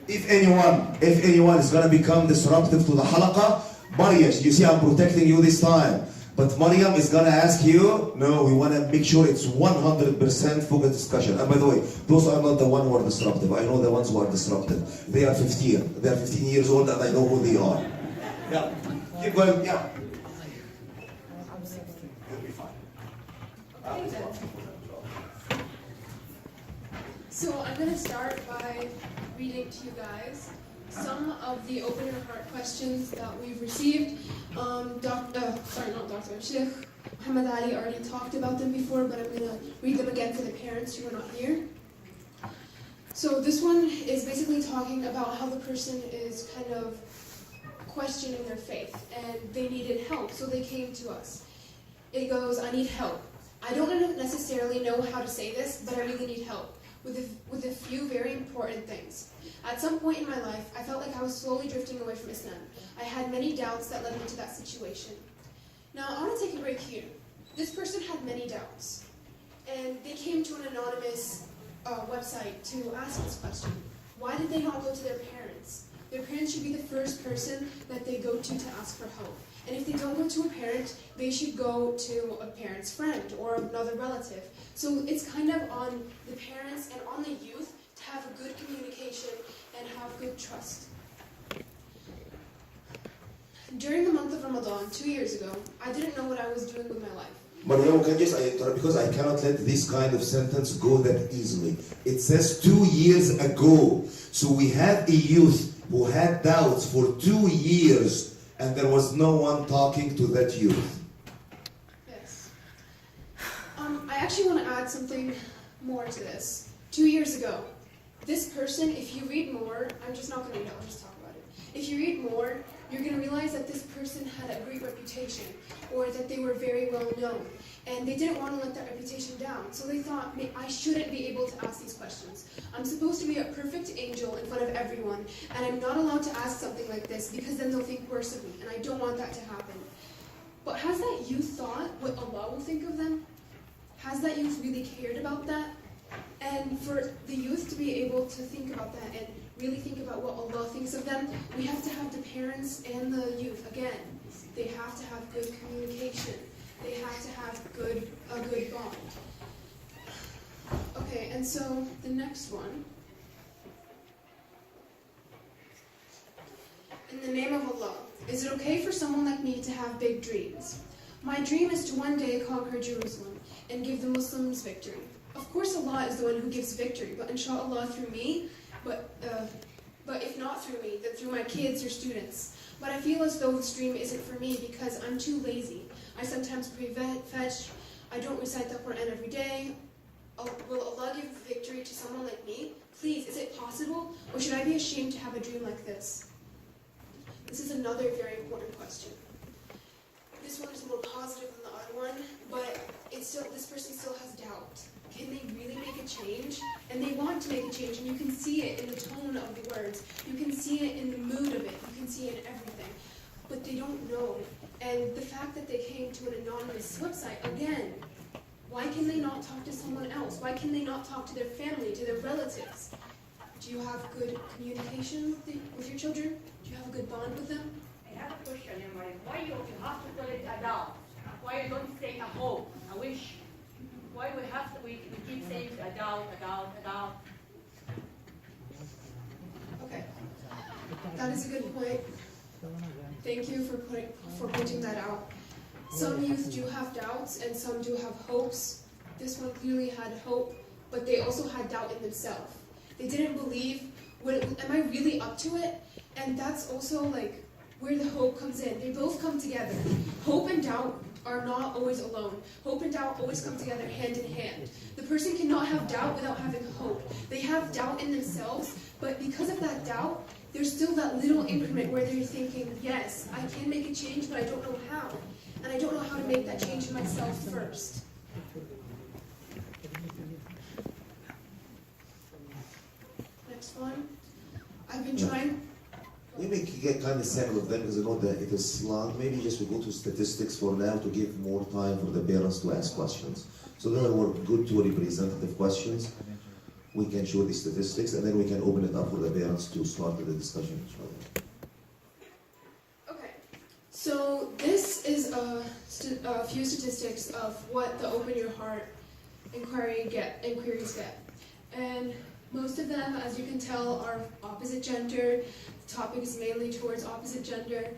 if anyone is going to become disruptive to the halaqah, Mariam, you see I'm protecting you this time. But Mariam is gonna ask you, no, we wanna make sure it's 100% focused discussion. And by the way, those are not the ones who are disruptive. I know the ones who are disruptive. They are 15. They are 15 years old and I know who they are. Yeah, keep going, yeah. You'll be fine. So I'm going to start by reading to you guys some of the open your heart questions that we've received. Sheikh Muhammad Ali already talked about them before, but I'm going to read them again for the parents who are not here. So this one is basically talking about how the person is kind of questioning their faith and they needed help, so they came to us. It goes, I need help. I don't necessarily know how to say this, but I really need help with a few very important things. At some point in my life, I felt like I was slowly drifting away from Islam. I had many doubts that led me to that situation. Now, I want to take a break here. This person had many doubts, and they came to an anonymous website to ask this question. Why did they not go to their parents? Their parents should be the first person that they go to ask for help. And if they don't go to a parent, they should go to a parent's friend or another relative. So it's kind of on the parents and on the youth to have a good communication and have good trust. During the month of Ramadan, 2 years ago, I didn't know what I was doing with my life. Mariam, can just because I cannot let this kind of sentence go that easily. It says 2 years ago. So we had a youth who had doubts for 2 years and there was no one talking to that youth. Yes. I actually want to add something more to this. 2 years ago, this person, if you read more, I'm just not going to read it, I'll just talk about it. If you read more, you're going to realize that this person had a great reputation, or that they were very well known, and they didn't want to let that reputation down. So they thought, I shouldn't be able to ask these questions. I'm supposed to be a perfect angel in front of everyone, and I'm not allowed to ask something like this because then they'll think worse of me, and I don't want that to happen. But has that youth thought what Allah will think of them? Has that youth really cared about that? And for the youth to be able to think about that and really think about what Allah thinks of them, we have to have the parents and the youth, again, they have to have good communication. They have to have a good bond. Okay, and so the next one. In the name of Allah, is it okay for someone like me to have big dreams? My dream is to one day conquer Jerusalem and give the Muslims victory. Of course Allah is the one who gives victory, but inshallah through me, but if not through me, then through my kids or students. But I feel as though this dream isn't for me because I'm too lazy. I sometimes pray fetch, I don't recite the Quran every day. Will Allah give victory to someone like me? Please, is it possible? Or should I be ashamed to have a dream like this? This is another very important question. This one is more positive than the other one, but this person still has doubt. Can they really make a change? And they want to make a change, and you can see it in the tone of the words. You can see it in the mood of it. You can see it in everything. But they don't know. And the fact that they came to an anonymous website, again, why can they not talk to someone else? Why can they not talk to their family, to their relatives? Do you have good communication with your children? Do you have a good bond with them? I have a question, Emily. Why you have to call it adult? Why you don't say a hope, a wish? Why we keep saying adult? Okay, that is a good point. Thank you for pointing that out. Some youth do have doubts and some do have hopes. This one clearly had hope, but they also had doubt in themselves. They didn't believe, am I really up to it? And that's also like where the hope comes in. They both come together. Hope and doubt are not always alone. Hope and doubt always come together hand in hand. The person cannot have doubt without having hope. They have doubt in themselves, but because of that doubt, there's still that little increment where they're thinking, yes, I can make a change, but I don't know how. And I don't know how to make that change in myself first. Next one. I've been trying. Maybe get kind of several of them because I know that it is long. Maybe just we go to statistics for now to give more time for the parents to ask questions. So then we're good to representative questions. We can show the statistics and then we can open it up for the parents to start the discussion. Okay, so this is a few statistics of what the Open Your Heart inquiries get. And most of them, as you can tell, are opposite gender. The topic is mainly towards opposite gender.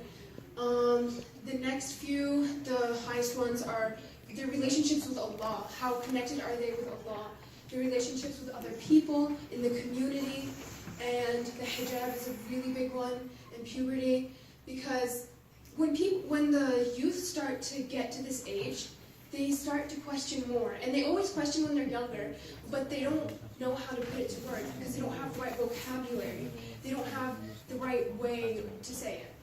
The next few, the highest ones, are their relationships with Allah. How connected are they with Allah? Their relationships with other people in the community. And the hijab is a really big one, and puberty. Because when the youth start to get to this age, they start to question more. And they always question when they're younger, but they don't know how to put it to words because they don't have the right vocabulary. They don't have the right way to say it.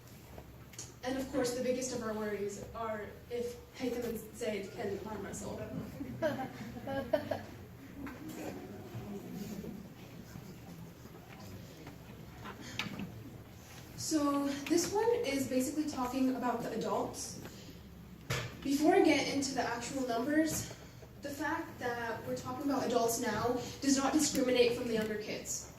And of course, the biggest of our worries are if Haytham and Zayd can harm us all. So this one is basically talking about the adults. Before I get into the actual numbers, the fact that we're talking about adults now does not discriminate from the younger kids.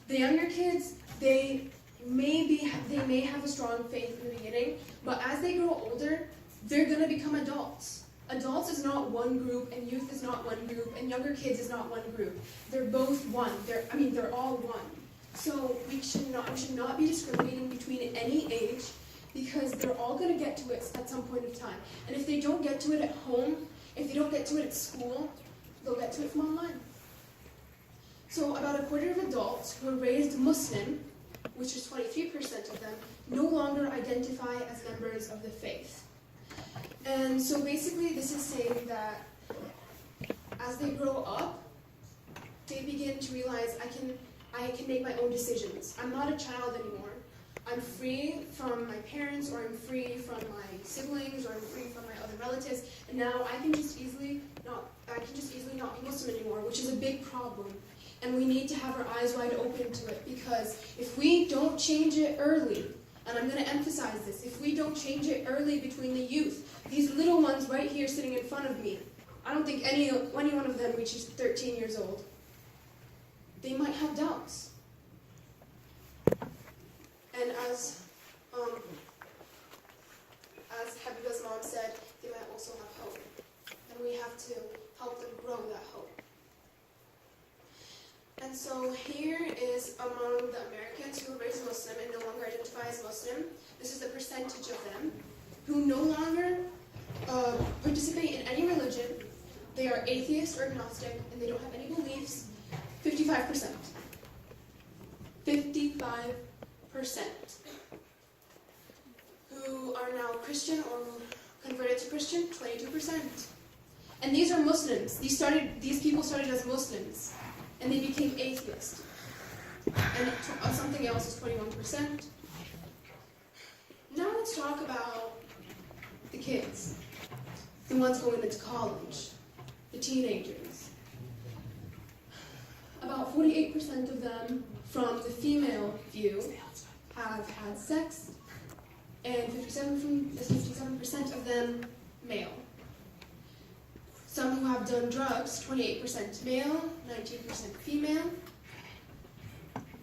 The younger kids, they may have a strong faith in the beginning, but as they grow older, they're going to become adults. Adults is not one group, and youth is not one group, and younger kids is not one group. They're both one. They're all one. So we should not be discriminating between any age, because they're all going to get to it at some point of time. And if they don't get to it at home, if they don't get to it at school, they'll get to it from online. So about a quarter of adults who are raised Muslim, which is 23% of them, no longer identify as members of the faith. And so basically this is saying that as they grow up, they begin to realize I can make my own decisions. I'm not a child anymore. I'm free from my parents, or I'm free from my siblings, or I'm free from my other relatives, and now I can just easily not be Muslim anymore, which is a big problem. And we need to have our eyes wide open to it, because if we don't change it early, and I'm going to emphasize this, if we don't change it early between the youth, these little ones right here sitting in front of me, I don't think any one of them reaches 13 years old. They might have doubts. And as Habiba's mom said, they might also have hope. And we have to help them grow that hope. And so here is among the Americans who were raised Muslim and no longer identify as Muslim. This is the percentage of them who no longer participate in any religion. They are atheist or agnostic, and they don't have any beliefs. 55%. 55%. Who are now Christian or converted to Christian, 22%. And these are Muslims. These people started as Muslims, and they became atheists. And something else is 21%. Now let's talk about the kids, the ones going into college, the teenagers. About 48% of them, from the female view, have had sex, and 57% of them male. Some who have done drugs, 28% male, 19% female,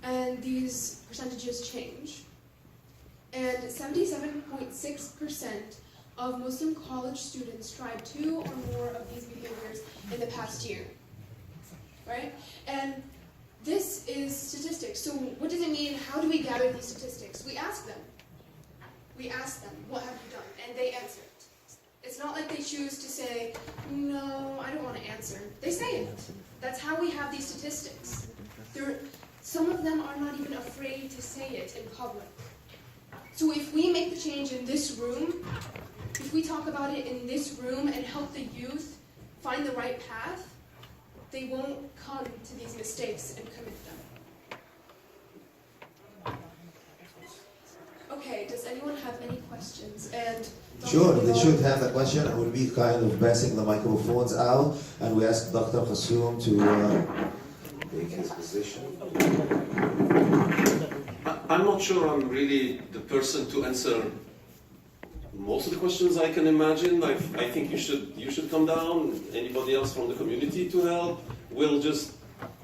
and these percentages change. And 77.6% of Muslim college students tried 2 or more of these behaviors in the past year. Right? And this is statistics. So what does it mean? How do we gather these statistics? We ask them. We ask them, what have you done? And they answer it. It's not like they choose to say, no, I don't want to answer. They say it. That's how we have these statistics. Some of them are not even afraid to say it in public. So if we make the change in this room, if we talk about it in this room and help the youth find the right path, they won't come to these mistakes and commit them. Okay, does anyone have any questions? And Sure, they should have a question. I will be kind of passing the microphones out, and we ask Dr. Khassoum to take his position. I'm not sure I'm really the person to answer most of the questions I can imagine. I think you should come down. Anybody else from the community to help? We'll just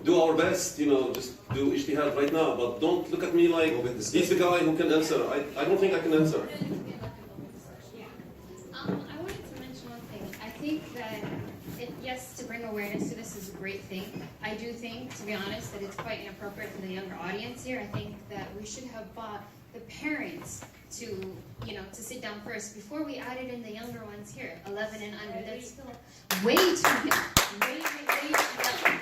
do our best, just do ijtihad right now. But don't look at me like he's the guy who can answer. I don't think I can answer. bring awareness to this is a great thing. I do think, to be honest, that it's quite inappropriate for the younger audience here. I think that we should have bought the parents to, to sit down first before we added in the younger ones here, 11 and under. That's still way too young. Way too young.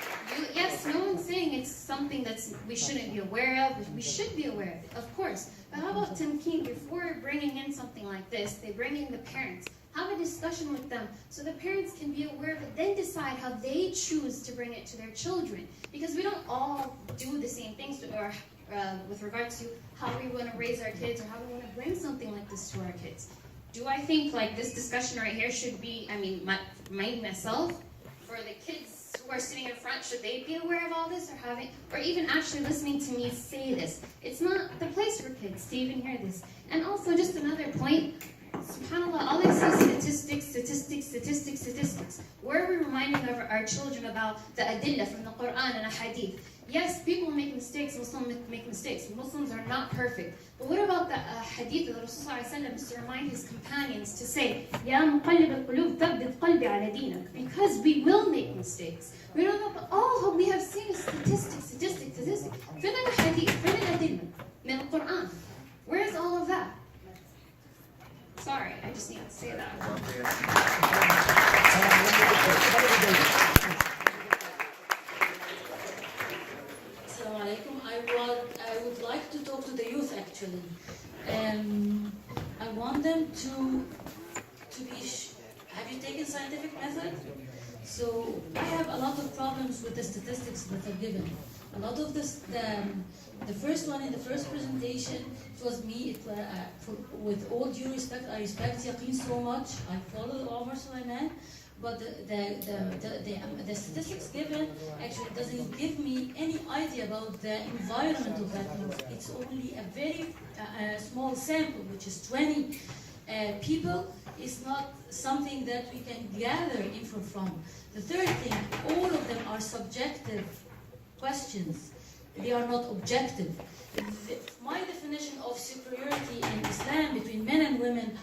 Yes, no one's saying it's something we shouldn't be aware of. We should be aware of it, of course. But how about Tamkeen, before bringing in something like this, they bring in the parents. Have a discussion with them so the parents can be aware of it, then decide how they choose to bring it to their children. Because we don't all do the same things with regards to how we want to raise our kids or how we want to bring something like this to our kids. Do I think like this discussion right here should be, myself, for the kids who are sitting in front, should they be aware of all this or even actually listening to me say this? It's not the place for kids to even hear this. And also just another point, SubhanAllah, all they say statistics. Where are we reminding our children about the adillah from the Quran and a hadith? Yes, people make mistakes, Muslims make mistakes. Muslims are not perfect. But what about the hadith of the Rasul is to remind his companions to say, Ya muqallib al-qulub, thabbit qalbi ala dinak, because we will make mistakes. We don't know, but all we have seen is statistics. Fin al-hadith, fin al-adillah, min al-Quran. Where is all of that? Sorry, I just need to say that. Assalamu alaikum. I would like to talk to the youth actually. I want them to be. Have you taken scientific method? So I have a lot of problems with the statistics that are given. A lot of this, the first one in the first presentation, it was me. With all due respect, I respect Yaqeen so much. I follow Omar Sulaiman, but the statistics given actually doesn't give me any idea about the environment of that youth. It's only a very small sample, which is 20 people. It's not something that we can gather info from. The third thing, all of them are subjective questions. They are not objective. My definition of superiority in Islam between men and women,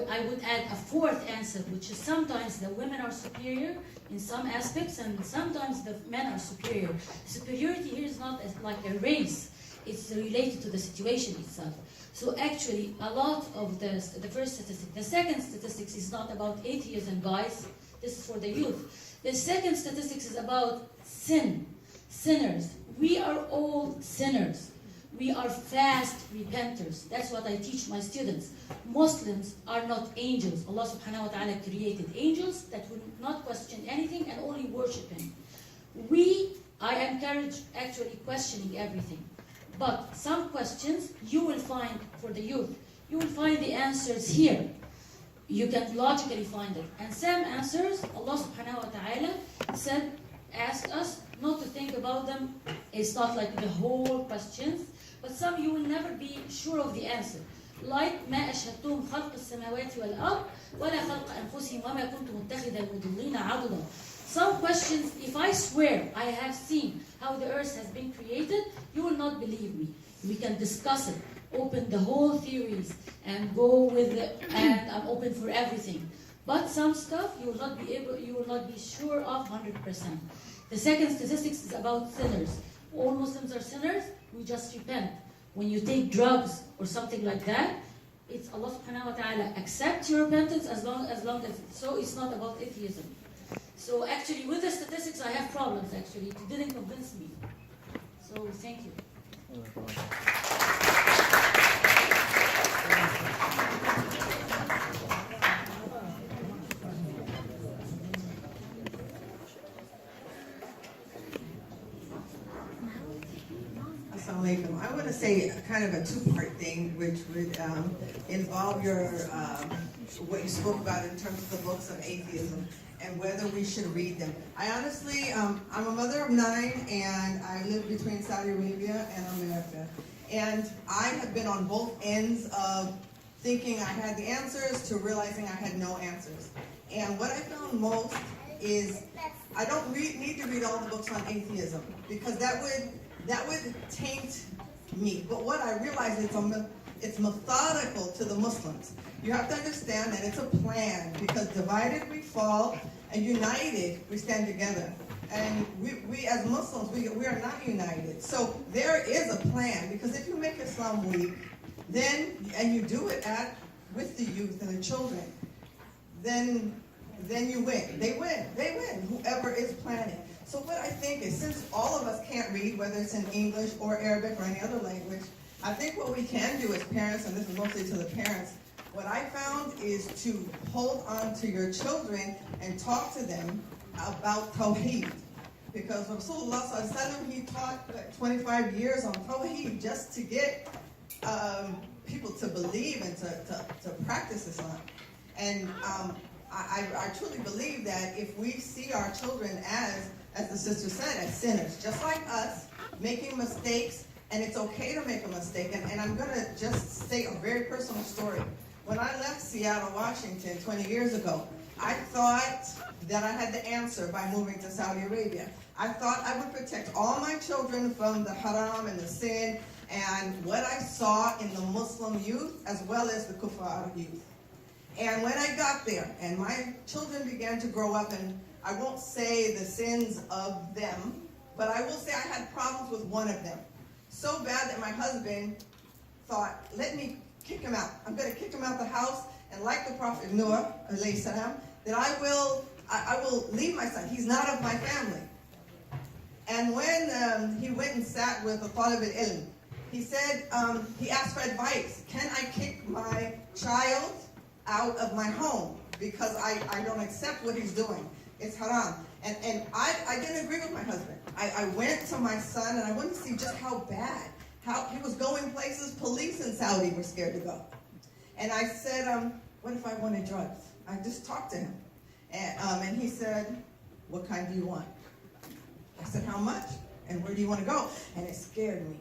I would add a fourth answer, which is sometimes the women are superior in some aspects and sometimes the men are superior. Superiority here is not like a race. It's related to the situation itself. So actually, a lot of the first statistic, the second statistics is not about atheism, guys. This is for the youth. The second statistics is about sinners. We are all sinners. We are fast repenters. That's what I teach my students. Muslims are not angels. Allah subhanahu wa ta'ala created angels that would not question anything and only worship Him. I encourage actually questioning everything. But some questions you will find for the youth. You will find the answers here. You can logically find it. And some answers, Allah subhanahu wa ta'ala asked us not to think about them. It's not like the whole questions, but some you will never be sure of the answer. Like ما أشهدتهم خلق السماوات والأرض ولا خلق أنفسهم وما كنت متخذ المضلين عضدا. Some questions, if I swear I have seen how the earth has been created, you will not believe me. We can discuss it, open the whole theories, and go with it, and I'm open for everything. But some stuff you will not be sure of 100%. The second statistics is about sinners. All Muslims are sinners, we just repent. When you take drugs or something like that, it's Allah subhanahu wa ta'ala accept your repentance as long as so it's not about atheism. So actually with the statistics I have problems actually. It didn't convince me. So thank you. Assalamualaikum. I want to say kind of a two-part thing, which would involve what you spoke about in terms of the books of atheism and whether we should read them. I honestly, I'm a mother of 9, and I live between Saudi Arabia and America. And I have been on both ends of thinking I had the answers to realizing I had no answers. And what I found most is I don't need to read all the books on atheism, because that would taint me. But what I realized is it's methodical to the Muslims. You have to understand that it's a plan, because divided we fall, And united, we stand together. And we as Muslims, we are not united. So there is a plan, because if you make Islam weak, and you do it with the youth and the children, then you win. They win, whoever is planning. So what I think is, since all of us can't read, whether it's in English or Arabic or any other language, I think what we can do as parents, and this is mostly to the parents, what I found is to hold on to your children and talk to them about Tawheed. Because Rasulullah sallallahu alaihi wasallam, he taught 25 years on Tawheed just to get people to believe and to practice Islam. And I truly believe that if we see our children as the sister said, as sinners, just like us, making mistakes, and it's okay to make a mistake. And I'm going to just say a very personal story. When I left Seattle, Washington 20 years ago, I thought that I had the answer by moving to Saudi Arabia. I thought I would protect all my children from the haram and the sin and what I saw in the Muslim youth as well as the kuffar youth. And when I got there and my children began to grow up, and I won't say the sins of them, but I will say I had problems with one of them. So bad that my husband thought, let me kick him out. I'm going to kick him out the house, and like the Prophet Noah, alayhi salam, that I will leave my son. He's not of my family. And when he went and sat with a talib al-ilm, he said, he asked for advice. Can I kick my child out of my home? Because I don't accept what he's doing. It's haram. And I didn't agree with my husband. I went to my son and I wanted to see just how bad, how he was going places police in Saudi were scared to go. And I said, what if I wanted drugs? I just talked to him. And he said, what kind do you want? I said, how much? And where do you want to go? And it scared me.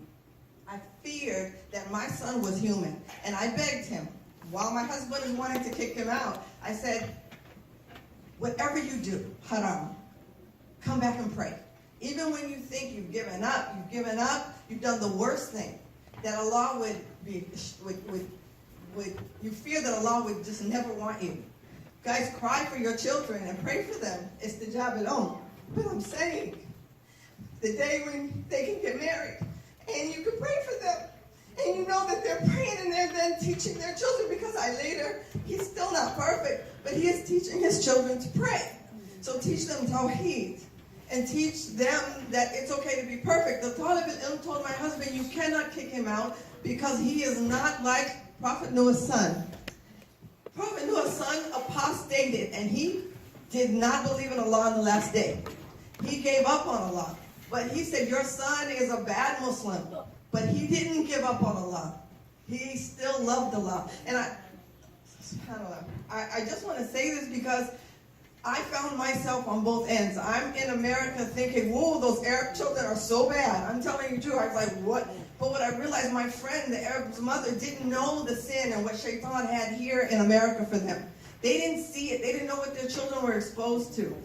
I feared that my son was human. And I begged him, while my husband wanted to kick him out, I said, whatever you do, haram, come back and pray. Even when you think you've given up, you've done the worst thing, that Allah you fear that Allah would just never want you. Guys, cry for your children and pray for them. Istajab al-um. But I'm saying, the day when they can get married, and you can pray for them, and you know that they're praying and they're then teaching their children, because he's still not perfect, but he is teaching his children to pray. So teach them Tawheed, and teach them that it's okay to be perfect. The Talib al-Ilm told my husband, you cannot kick him out because he is not like Prophet Noah's son. Prophet Noah's son apostated, and he did not believe in Allah on the last day. He gave up on Allah. But he said, your son is a bad Muslim. But he didn't give up on Allah. He still loved Allah. And I just want to say this because I found myself on both ends. I'm in America thinking, whoa, those Arab children are so bad. I'm telling you true. I was like, what? But what I realized, my friend, the Arab's mother, didn't know the sin and what shaitan had here in America for them. They didn't see it. They didn't know what their children were exposed to.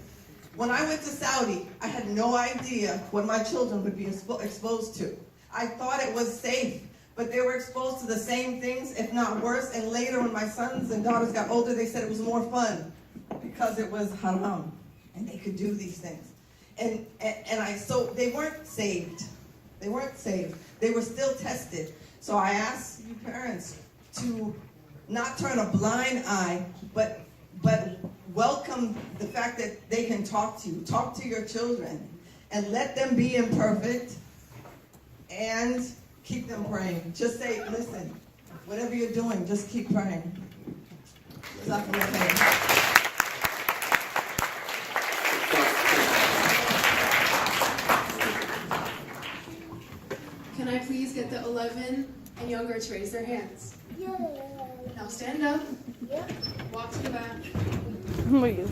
When I went to Saudi, I had no idea what my children would be exposed to. I thought it was safe, but they were exposed to the same things, if not worse. And later, when my sons and daughters got older, they said it was more fun because it was haram, and they could do these things. So they weren't saved. They weren't saved. They were still tested. So I ask you parents to not turn a blind eye, but welcome the fact that they can talk to you. Talk to your children and let them be imperfect and keep them praying. Just say, listen, whatever you're doing, just keep praying. Can I please get the 11 and younger to raise their hands? Yeah. Now stand up. Yeah. Walk to the back. Oh my goodness.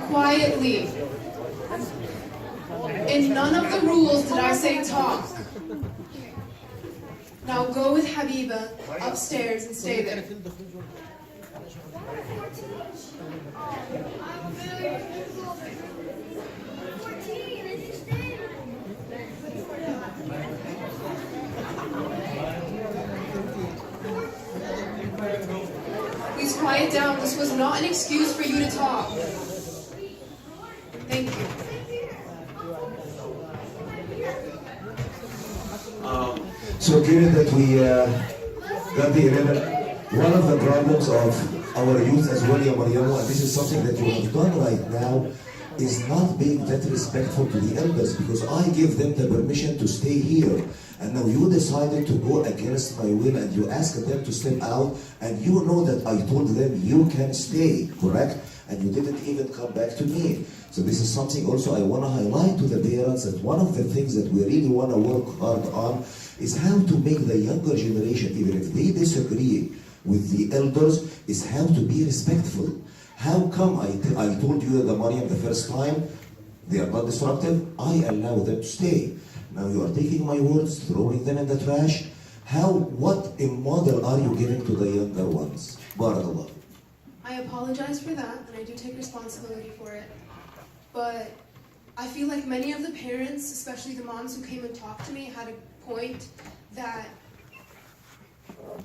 Quietly. In none of the rules did I say talk. Now go with Habiba upstairs and stay there. Please quiet down. This was not an excuse for you to talk. Thank you. So given that we got the 11, one of the problems of our youth as well, ya Mariamo, and this is something that you have done right now, is not being that respectful to the elders, because I give them the permission to stay here. And now you decided to go against my will and you asked them to step out, and you know that I told them you can stay, correct? And you didn't even come back to me. So this is something also I want to highlight to the parents, that one of the things that we really want to work hard on is how to make the younger generation, even if they disagree with the elders, is how to be respectful. How come I told you the Maryam the first time, they are not disruptive, I allow them to stay. Now you are taking my words, throwing them in the trash. What a model are you giving to the younger ones? Barakallah. I apologize for that, and I do take responsibility for it. But I feel like many of the parents, especially the moms who came and talked to me, had a point that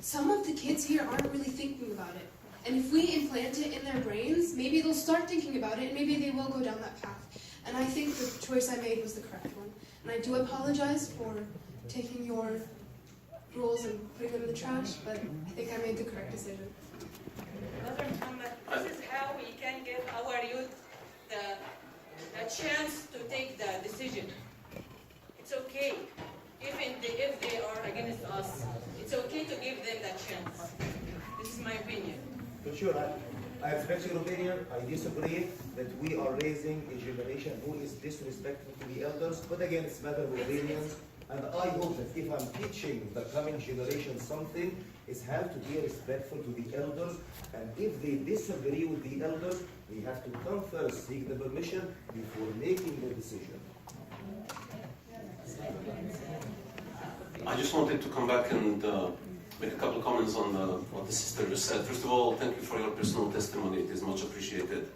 some of the kids here aren't really thinking about it. And if we implant it in their brains, maybe they'll start thinking about it, and maybe they will go down that path. And I think the choice I made was the correct one. And I do apologize for taking your rules and putting them in the trash, but I think I made the correct decision. Brother Muhammad, this is how we can give our youth the chance to take the decision. It's okay. If they are against us, it's okay to give them that chance. This is my opinion. For sure, I respect your opinion. I disagree that we are raising a generation who is disrespectful to the elders. But again, it's a matter of opinions. And I hope that if I'm teaching the coming generation something, is how to be respectful to the elders. And if they disagree with the elders, they have to come first, seek the permission before making the decision. I just wanted to come back and make a couple of comments on what the sister just said. First of all, thank you for your personal testimony. It is much appreciated.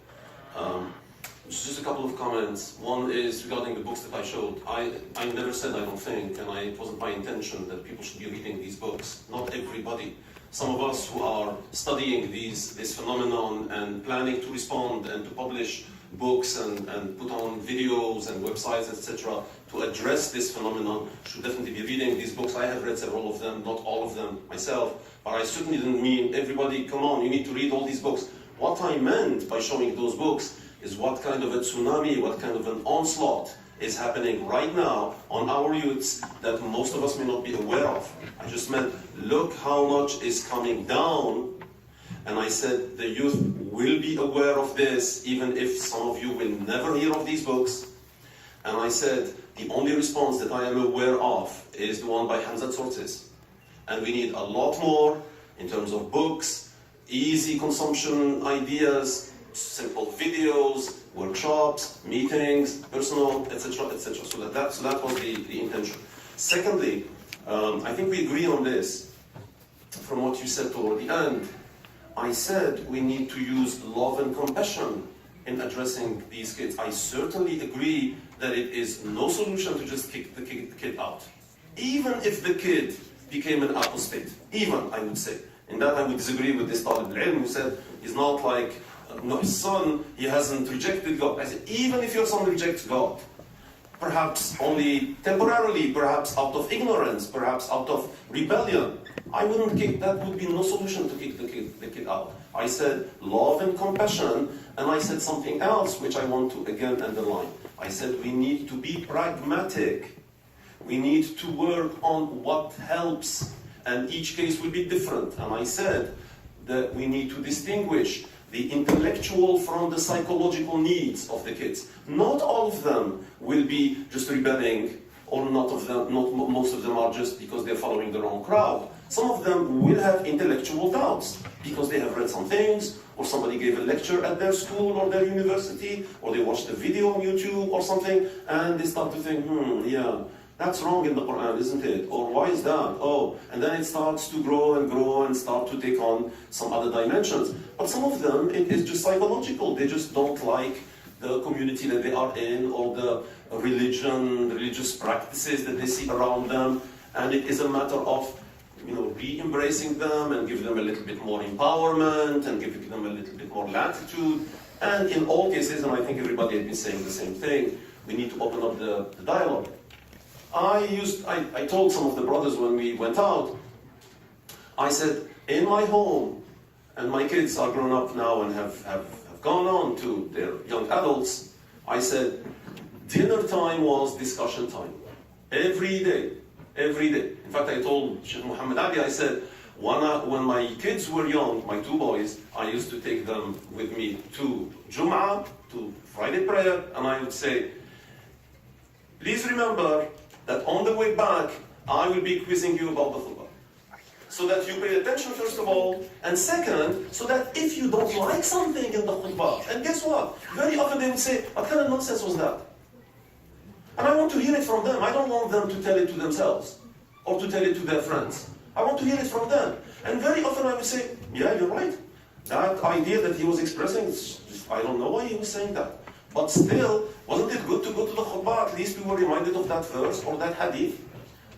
Just a couple of comments. One is regarding the books that I showed. I never said, I don't think, and it wasn't my intention that people should be reading these books. Not everybody. Some of us who are studying this phenomenon and planning to respond and to publish books and put on videos and websites, etc., to address this phenomenon should definitely be reading these books. I have read several of them, not all of them myself, but I certainly didn't mean everybody, come on, you need to read all these books. What I meant by showing those books is what kind of a tsunami, what kind of an onslaught is happening right now on our youths that most of us may not be aware of. I just meant, look how much is coming down, and I said the youth will be aware of this, even if some of you will never hear of these books. And I said, the only response that I am aware of is the one by Hamzat sources. And we need a lot more in terms of books, easy consumption ideas, simple videos, workshops, meetings, personal, etc., etc. So that was the intention. Secondly, I think we agree on this from what you said toward the end. I said we need to use love and compassion in addressing these kids. I certainly agree that it is no solution to just kick the kid out. Even if the kid became an apostate, even, I would say. In that I would disagree with this Talib al-Ilm who said he's not like, no, his son, he hasn't rejected God. I said, even if your son rejects God, perhaps only temporarily, perhaps out of ignorance, perhaps out of rebellion, I wouldn't kick, that would be no solution to kick the kid out. I said love and compassion, and I said something else which I want to again underline. I said we need to be pragmatic. We need to work on what helps, and each case will be different. And I said that we need to distinguish the intellectual from the psychological needs of the kids. Not all of them will be just rebelling, or most of them are just because they're following the wrong crowd. Some of them will have intellectual doubts because they have read some things, or somebody gave a lecture at their school or their university, or they watched a video on YouTube or something, and they start to think, yeah, That's wrong in the Quran, isn't it? Or why is that? Oh, and then it starts to grow and start to take on some other dimensions. But some of them, it is just psychological. They just don't like the community that they are in, or the religious practices that they see around them. And it is a matter of, re-embracing them and give them a little bit more empowerment and give them a little bit more latitude. And in all cases, and I think everybody has been saying the same thing, we need to open up the dialogue. I told some of the brothers when we went out, I said, in my home, and my kids are grown up now and have gone on to their young adults, I said, dinner time was discussion time. Every day. In fact, I told Sheikh Muhammad Ali, I said, when my kids were young, my two boys, I used to take them with me to Jum'ah, to Friday prayer, and I would say, please remember that on the way back, I will be quizzing you about the khutbah. So that you pay attention first of all, and second, so that if you don't like something in the khutbah, and guess what? Very often they would say, what kind of nonsense was that? And I want to hear it from them. I don't want them to tell it to themselves, or to tell it to their friends. I want to hear it from them. And very often I would say, yeah, you're right. That idea that he was expressing, I don't know why he was saying that. But still, wasn't it good to go to the khutbah? At least we were reminded of that verse or that hadith.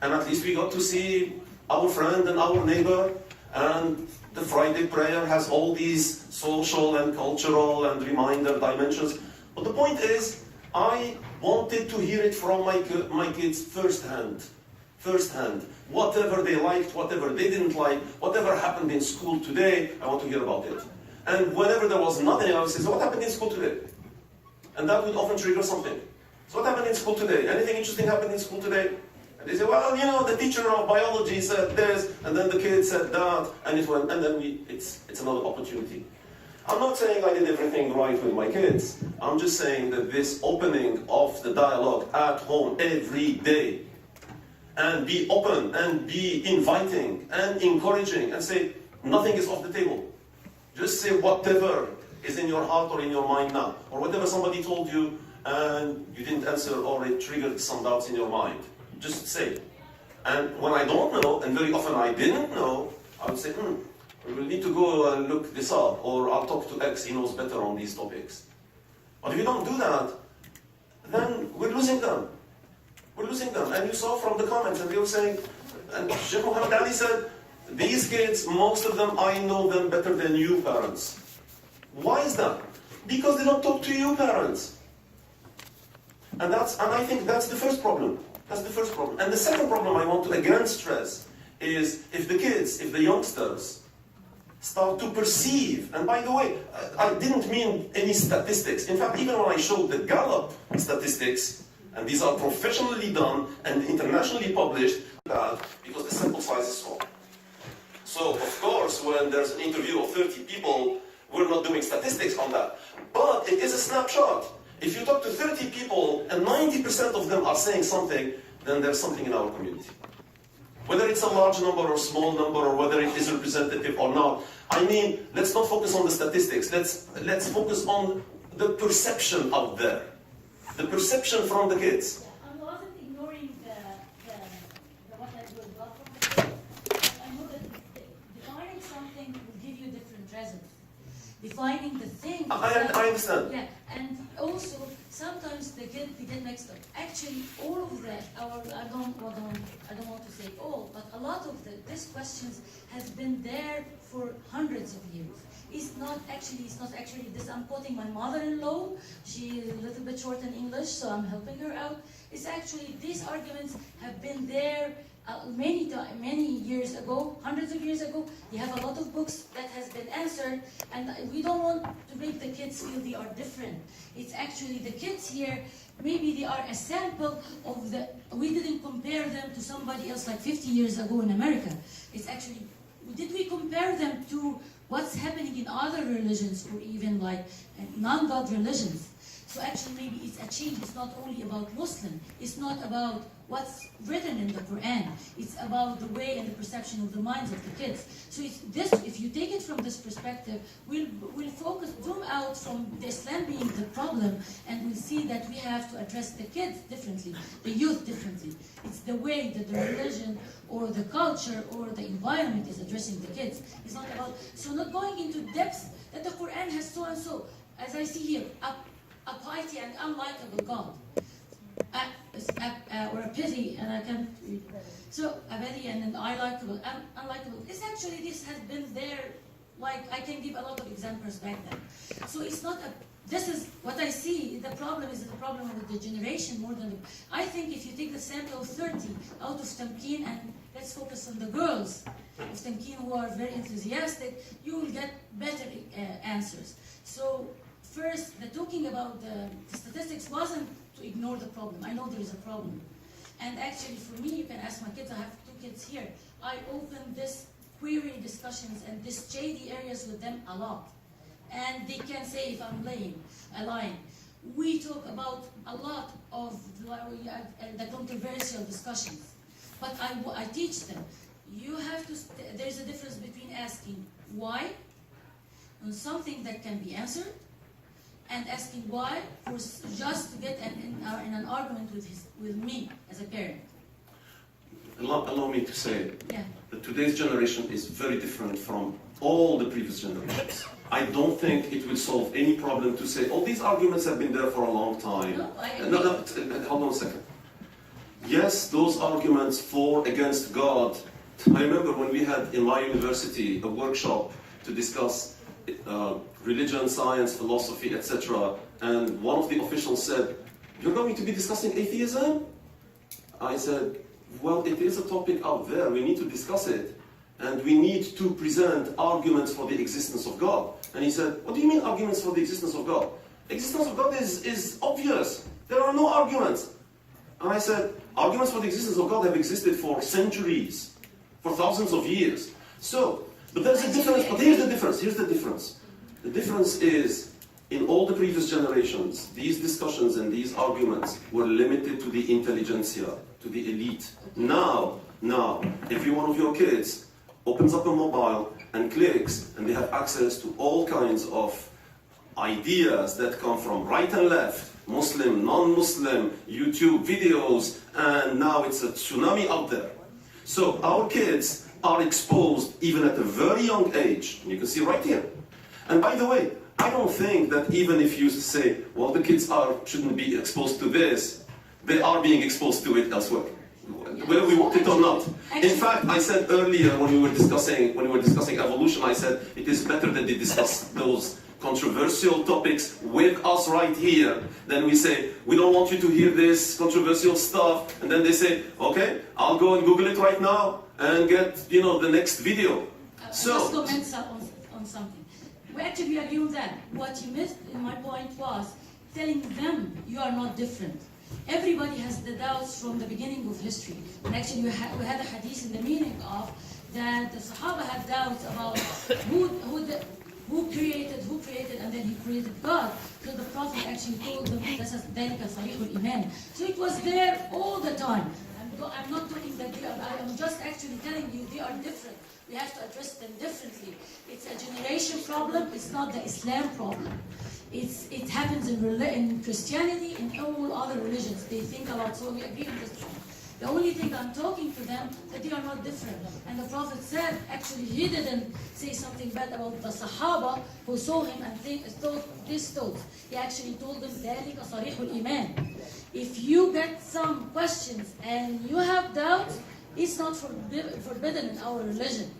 And at least we got to see our friend and our neighbor. And the Friday prayer has all these social and cultural and reminder dimensions. But the point is, I wanted to hear it from my kids firsthand. Whatever they liked, whatever they didn't like, whatever happened in school today, I want to hear about it. And whenever there was nothing, I would say, so what happened in school today? And that would often trigger something. So what happened in school today? Anything interesting happened in school today? And they say, well, the teacher of biology said this, and then the kid said that, and it went, and then it's another opportunity. I'm not saying I did everything right with my kids. I'm just saying that this opening of the dialogue at home every day, and be open, and be inviting, and encouraging, and say, nothing is off the table. Just say whatever is in your heart or in your mind now, or whatever somebody told you and you didn't answer, or it triggered some doubts in your mind. Just say. And when I don't know, and very often I didn't know, I would say, we will need to go and look this up, or I'll talk to X, he knows better on these topics. But if you don't do that, then we're losing them. We're losing them. And you saw from the comments, and they were saying, and Sheikh Muhammad Ali said, these kids, most of them, I know them better than you parents. Why is that? Because they don't talk to you parents. And I think that's the first problem. That's the first problem. And the second problem I want to again stress is if the youngsters start to perceive, and by the way, I didn't mean any statistics. In fact, even when I showed the Gallup statistics, and these are professionally done and internationally published, because the sample size is small. So, of course, when there's an interview of 30 people, we're not doing statistics on that. But it is a snapshot. If you talk to 30 people and 90% of them are saying something, then there's something in our community. Whether it's a large number or small number, or whether it is representative or not, I mean, let's not focus on the statistics. Let's focus on the perception out there. The perception from the kids. I wasn't ignoring what I do as well from the kids. I know that defining something will give you different results. Defining the thing. I understand. Yeah, and also sometimes they get mixed up. Actually, all of that, I don't want to say all, but a lot of these questions has been there for hundreds of years. It's not actually this. I'm quoting my mother-in-law. She is a little bit short in English, so I'm helping her out. It's actually, these arguments have been there many years ago, hundreds of years ago. You have a lot of books that has been answered, and we don't want to make the kids feel they are different. It's actually the kids here, maybe they are a sample of we didn't compare them to somebody else like 50 years ago in America. It's actually, did we compare them to what's happening in other religions, or even like non-God religions? So actually maybe it's a change. It's not only about Muslim. It's not about what's written in the Quran. It's about the way and the perception of the minds of the kids. So it's this, if you take it from this perspective, we'll focus, zoom out from the Islam being the problem, and we'll see that we have to address the kids differently, the youth differently. It's the way that the religion or the culture or the environment is addressing the kids. It's not about, so not going into depths that the Quran has so and so, as I see here, a piety and unlikable God. Or a pity, and I can't read. So a pity and an unlikable. It's actually, this has been there. Like, I can give a lot of examples back then. So it's not a. This is what I see. The problem is the problem with the generation more than. I think if you take the sample of 30 out of Tamkeen, and let's focus on the girls of Tamkeen who are very enthusiastic, you will get better answers. So first, the talking about the statistics wasn't to ignore the problem. I know there is a problem. And actually, for me, you can ask my kids, I have 2 kids here. I open this query discussions and this shady areas with them a lot. And they can say if I'm lying. We talk about a lot of the controversial discussions. But I teach them, you have to, there's a difference between asking why on something that can be answered, and asking why for just to get in an argument with me as a parent. Allow me to say that today's generation is very different from all the previous generations. I don't think it will solve any problem to say, oh, these arguments have been there for a long time. No, hold on a second. Yes, those arguments for, against God. I remember when we had in my university a workshop to discuss religion, science, philosophy, etc. And one of the officials said, you're going to be discussing atheism? I said, well, it is a topic out there, we need to discuss it. And we need to present arguments for the existence of God. And he said, what do you mean arguments for the existence of God? Existence of God is obvious. There are no arguments. And I said, arguments for the existence of God have existed for centuries, for thousands of years. So, but there's a difference, but here's the difference. The difference is, in all the previous generations, these discussions and these arguments were limited to the intelligentsia, to the elite. Now, every one of your kids opens up a mobile and clicks, and they have access to all kinds of ideas that come from right and left, Muslim, non-Muslim, YouTube videos, and now it's a tsunami out there. So our kids are exposed even at a very young age, and you can see right here. And by the way, I don't think that even if you say, well, the kids shouldn't be exposed to this, they are being exposed to it elsewhere, whether we want it or not. In fact, I said earlier when we were discussing evolution, I said it is better that they discuss those controversial topics with us right here. Then we say, we don't want you to hear this controversial stuff, and then they say, okay, I'll go and Google it right now and get, the next video. Just comment on something. We actually agree on that. What you missed in my point was telling them you are not different. Everybody has the doubts from the beginning of history. And actually we had a hadith in the meaning of that the Sahaba had doubts about who created, and then he created God. So the Prophet actually told them, so it was there all the time. I'm not talking that I'm just actually telling you they are different. We have to address them differently. It's a generation problem, it's not the Islam problem. It happens in Christianity, in all other religions. They think about, so we agree on this point. The only thing I'm talking to them, that they are not different. And the Prophet said, actually he didn't say something bad about the Sahaba who saw him and thought this thought. He actually told them, ذَلِكَ صَرِيحُ الْإِيمَانِ. If you get some questions and you have doubts, it's not forbidden in our religion.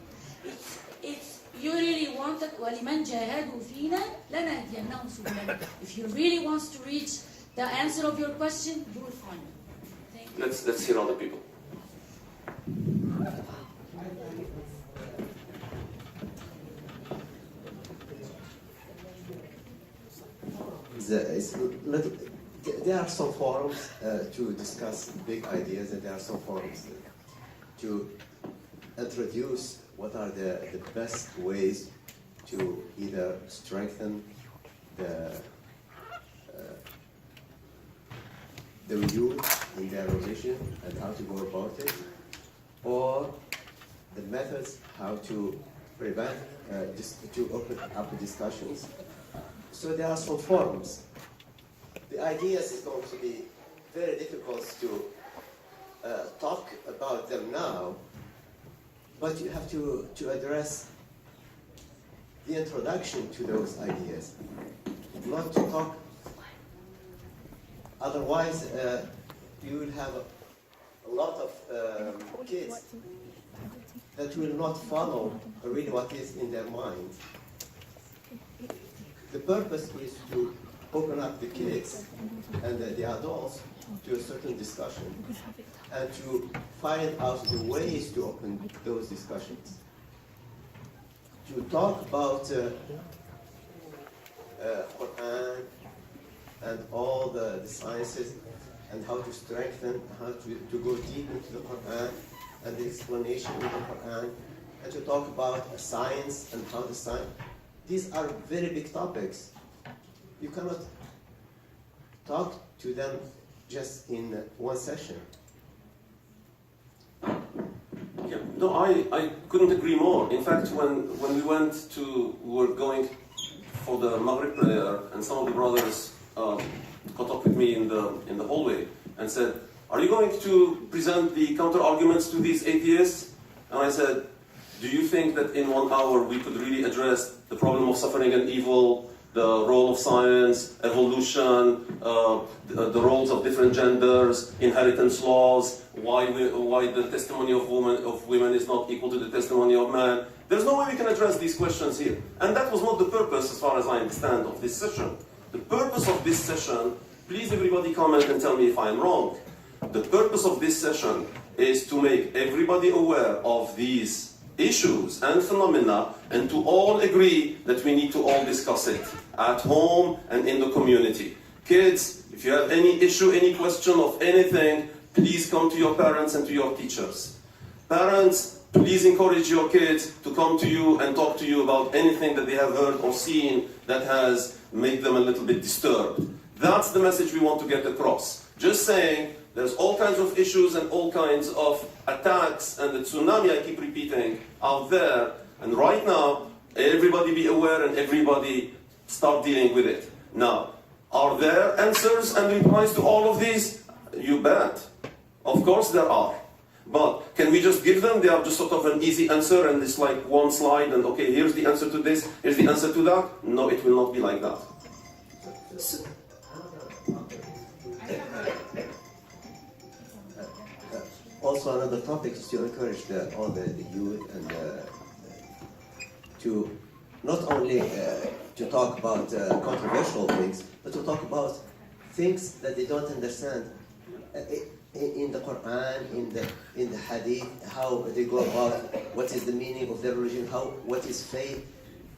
It's you really want it, وَلِمَنْ جَاهَدُوا فِينَا لَنَهْدِيَنَّهُمْ سُبُلَنَا. If you really want to reach the answer of your question, you will find it. Let's hear other people. There are some forums to discuss big ideas, and there are some forums to introduce what are the best ways to either strengthen the the youth in their religion and how to go about it, or the methods how to prevent, to open up discussions. So there are some forums. The ideas is going to be very difficult to talk about them now, but you have to address the introduction to those ideas, not to talk. Otherwise, you will have a lot of kids that will not follow really what is in their mind. The purpose is to open up the kids and the adults to a certain discussion and to find out the ways to open those discussions. To talk about Quran and all the sciences and how to strengthen, how to go deep into the Quran and the explanation of the Quran, and to talk about science and how the science. These are very big topics. You cannot talk to them just in one session. Yeah, no, I couldn't agree more. In fact, when we were going for the Maghrib prayer, and some of the brothers caught up with me in the hallway and said, "Are you going to present the counter arguments to these atheists?" And I said, "Do you think that in 1 hour we could really address the problem of suffering and evil, the role of science, evolution, the roles of different genders, inheritance laws, why the testimony of women is not equal to the testimony of man?" There's no way we can address these questions here. And that was not the purpose, as far as I understand, of this session. The purpose of this session, please everybody comment and tell me if I'm wrong. The purpose of this session is to make everybody aware of these issues and phenomena, and to all agree that we need to all discuss it at home and in the community. Kids, if you have any issue, any question of anything, please come to your parents and to your teachers. Parents, please encourage your kids to come to you and talk to you about anything that they have heard or seen that has made them a little bit disturbed. That's the message we want to get across. Just saying, there's all kinds of issues and all kinds of attacks and the tsunami I keep repeating out there. And right now, everybody be aware and everybody start dealing with it. Now, are there answers and replies to all of these? You bet. Of course there are. But can we just give them? They are just sort of an easy answer and it's like one slide and okay, here's the answer to this, here's the answer to that. No, it will not be like that. Also, another topic is to encourage all the youth and to not only to talk about controversial things, but to talk about things that they don't understand in the Quran, in the Hadith, how they go about what is the meaning of their religion, what is faith.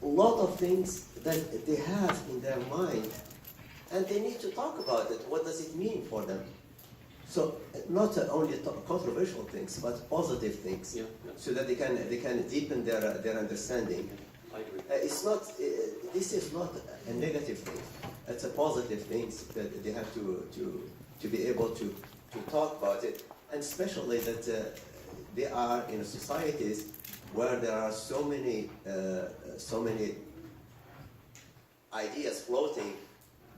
A lot of things that they have in their mind, and they need to talk about it. What does it mean for them? So not only controversial things, but positive things, so that they can deepen their understanding. I agree. It's not. This is not a negative thing. It's a positive thing that they have to be able to talk about it, and especially that they are in societies where there are so many ideas floating,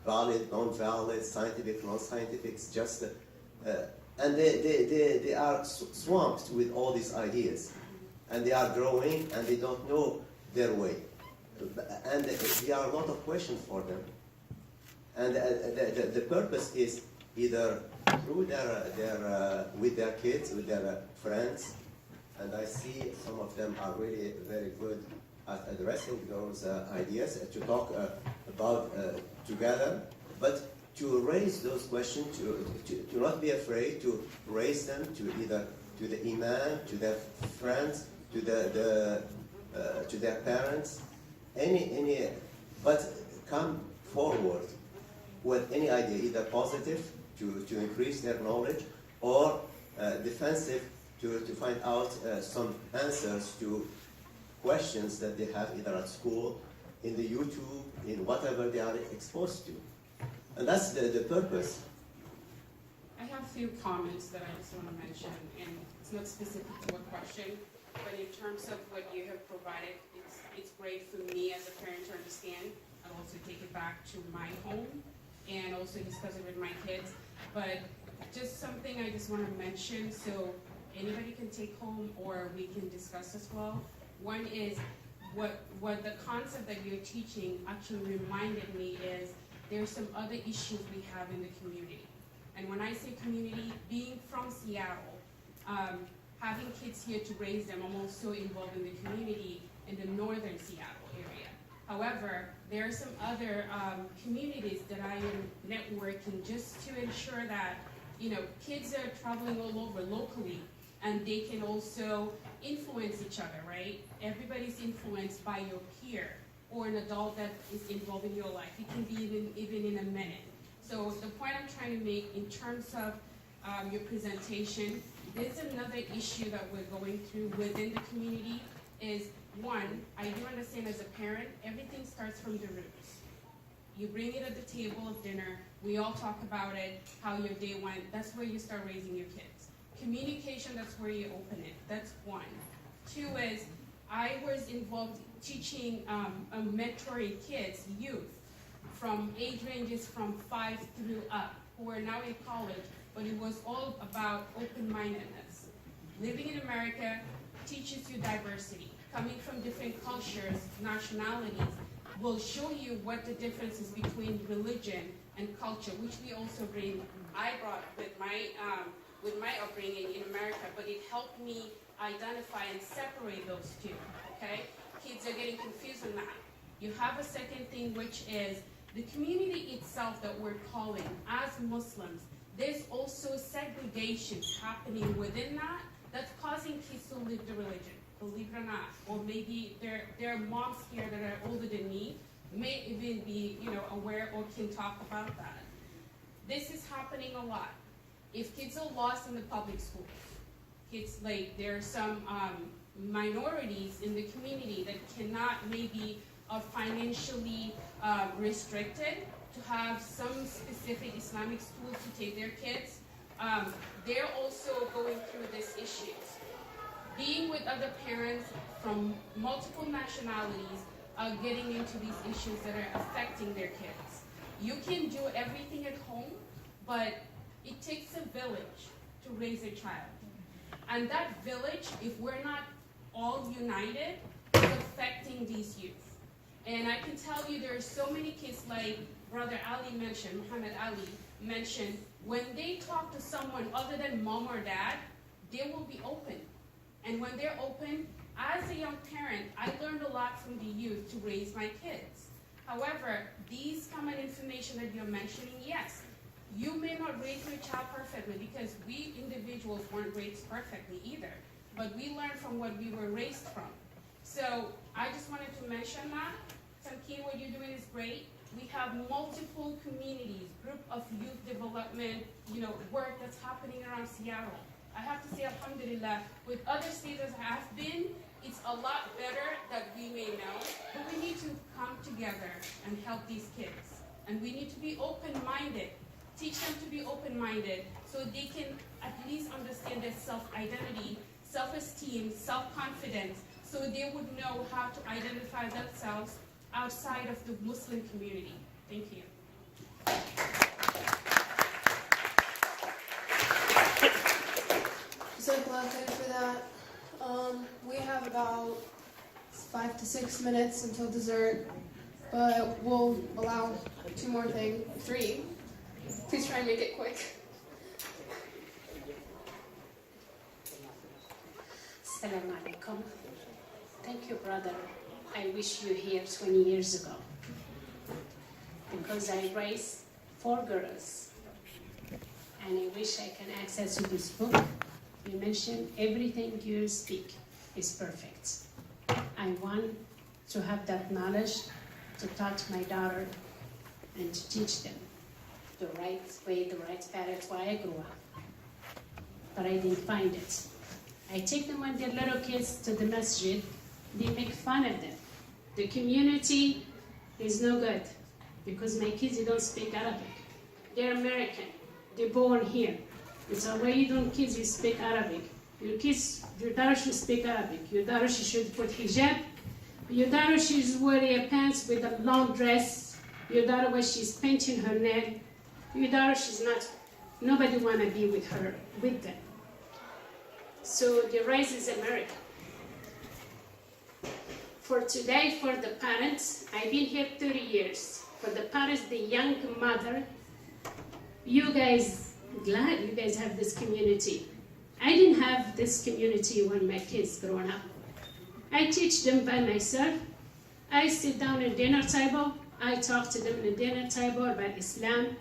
valid, non-valid, scientific, non-scientific, just. And they are swamped with all these ideas, and they are growing, and they don't know their way, and there are a lot of questions for them. And the purpose is either through with their kids, with their friends, and I see some of them are really very good at addressing those ideas, to talk about together, but to raise those questions, to not be afraid to raise them to either to the imam, to their friends, to their parents, but come forward with any idea, either positive to increase their knowledge, or defensive to find out some answers to questions that they have either at school, in the YouTube, in whatever they are exposed to. And that's the purpose. have a few comments that I just want to mention, and it's not specific to a question, but in terms of what you have provided, it's great for me as a parent to understand. I'll also take it back to my home and also discuss it with my kids. But just something I just want to mention so anybody can take home or we can discuss as well. One is what the concept that you're teaching actually reminded me is there's some other issues we have in the community. And when I say community, being from Seattle, having kids here to raise them, I'm also involved in the community in the northern Seattle area. However, there are some other communities that I am networking just to ensure that, you know, kids are traveling all over locally and they can also influence each other, right? Everybody's influenced by your peer or an adult that is involved in your life. It can be even in a minute. So the point I'm trying to make in terms of your presentation, there's another issue that we're going through within the community is, one, I do understand as a parent, everything starts from the roots. You bring it at the table of dinner, we all talk about it, how your day went, that's where you start raising your kids. Communication, that's where you open it, that's one. Two is, I was involved teaching, mentoring kids, youth, from age ranges from 5 through up, who are now in college, but it was all about open-mindedness. Living in America teaches you diversity. Coming from different cultures, nationalities, will show you what the difference is between religion and culture, which we also bring, I brought with my upbringing in America, but it helped me identify and separate those two, okay? Kids are getting confused on that. You have a second thing, which is the community itself that we're calling as Muslims. There's also segregation happening within that that's causing kids to live the religion, believe it or not. Or maybe there are moms here that are older than me, may even be, you know, aware or can talk about that. This is happening a lot. If kids are lost in the public schools, kids, like, there are some minorities in the community that cannot maybe are financially restricted to have some specific Islamic schools to take their kids. They're also going through these issues. Being with other parents from multiple nationalities are getting into these issues that are affecting their kids. You can do everything at home, but it takes a village to raise a child. And that village, if we're not all united, is affecting these youth. And I can tell you there are so many kids, like Brother Ali mentioned, Muhammad Ali mentioned, when they talk to someone other than mom or dad, they will be open. And when they're open, as a young parent, I learned a lot from the youth to raise my kids. However, these common information that you're mentioning, yes, you may not raise your child perfectly because we individuals weren't raised perfectly either, but we learn from what we were raised from. So I just wanted to mention that. Tamkeen, what you're doing is great. We have multiple communities, group of youth development, you know, work that's happening around Seattle. I have to say, alhamdulillah, with other states as I have been, it's a lot better that we may know, but we need to come together and help these kids. And we need to be open-minded, teach them to be open-minded so they can at least understand their self-identity, self-esteem, self-confidence, so they would know how to identify themselves outside of the Muslim community. Thank you. Thank you for that. We have about 5 to 6 minutes until dessert, but we'll allow 2 more things, 3. Please try and make it quick. Assalamu alaikum. Thank you, brother. I wish you here 20 years ago, because I raised 4 girls, and I wish I can access to this book. You mentioned everything you speak is perfect. I want to have that knowledge to teach my daughter and to teach them the right way, the right path where I grew up. But I didn't find it. I take them when they're little kids to the masjid. They make fun of them. The community is no good because my kids, they don't speak Arabic. They're American. They're born here. It's a way you don't kids, you speak Arabic. Your daughter should speak Arabic. Your daughter, she should put hijab. Your daughter, she's wearing a pants with a long dress. Your daughter, when she's painting her nail. Your daughter, she's not, nobody want to be with her, with them. So the race is America. For today, for the parents, I've been here 30 years. For the parents, the young mother, you guys, glad you guys have this community. I didn't have this community when my kids growing up. I teach them by myself. I sit down at dinner table. I talk to them at the dinner table about Islam,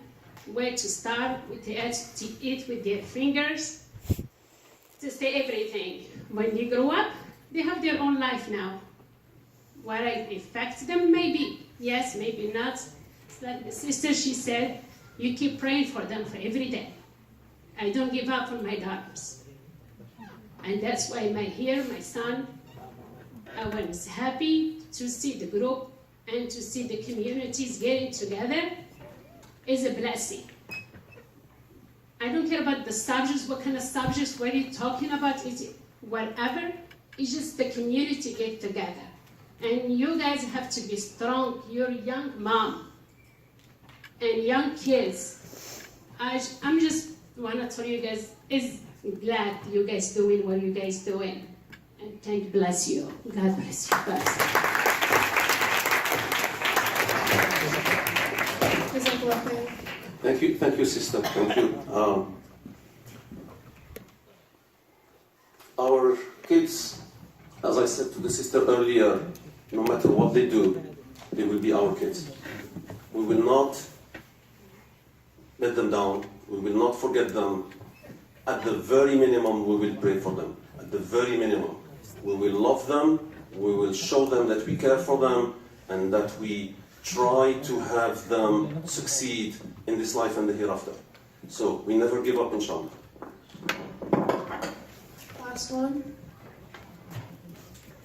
where to start, with the edge to eat with their fingers, to say everything. When they grow up, they have their own life now. What it affects them, maybe. Yes, maybe not. It's like the sister, she said, you keep praying for them for every day. I don't give up on my daughters. And that's why my son, I was happy to see the group and to see the communities getting together is a blessing. I don't care about the subjects, what kind of subjects, what are you talking about, is it whatever, it's just the community get together. And you guys have to be strong, you're young mom and young kids. I'm just want to tell you guys, is glad you guys doing what you guys doing. And thank bless you. God bless you. Thank you, sister. Thank you. Our kids, as I said to the sister earlier, no matter what they do, they will be our kids. We will not let them down. We will not forget them. At the very minimum, we will pray for them. At the very minimum. We will love them. We will show them that we care for them and that we try to have them succeed in this life and the hereafter. So we never give up, inshallah. Last one.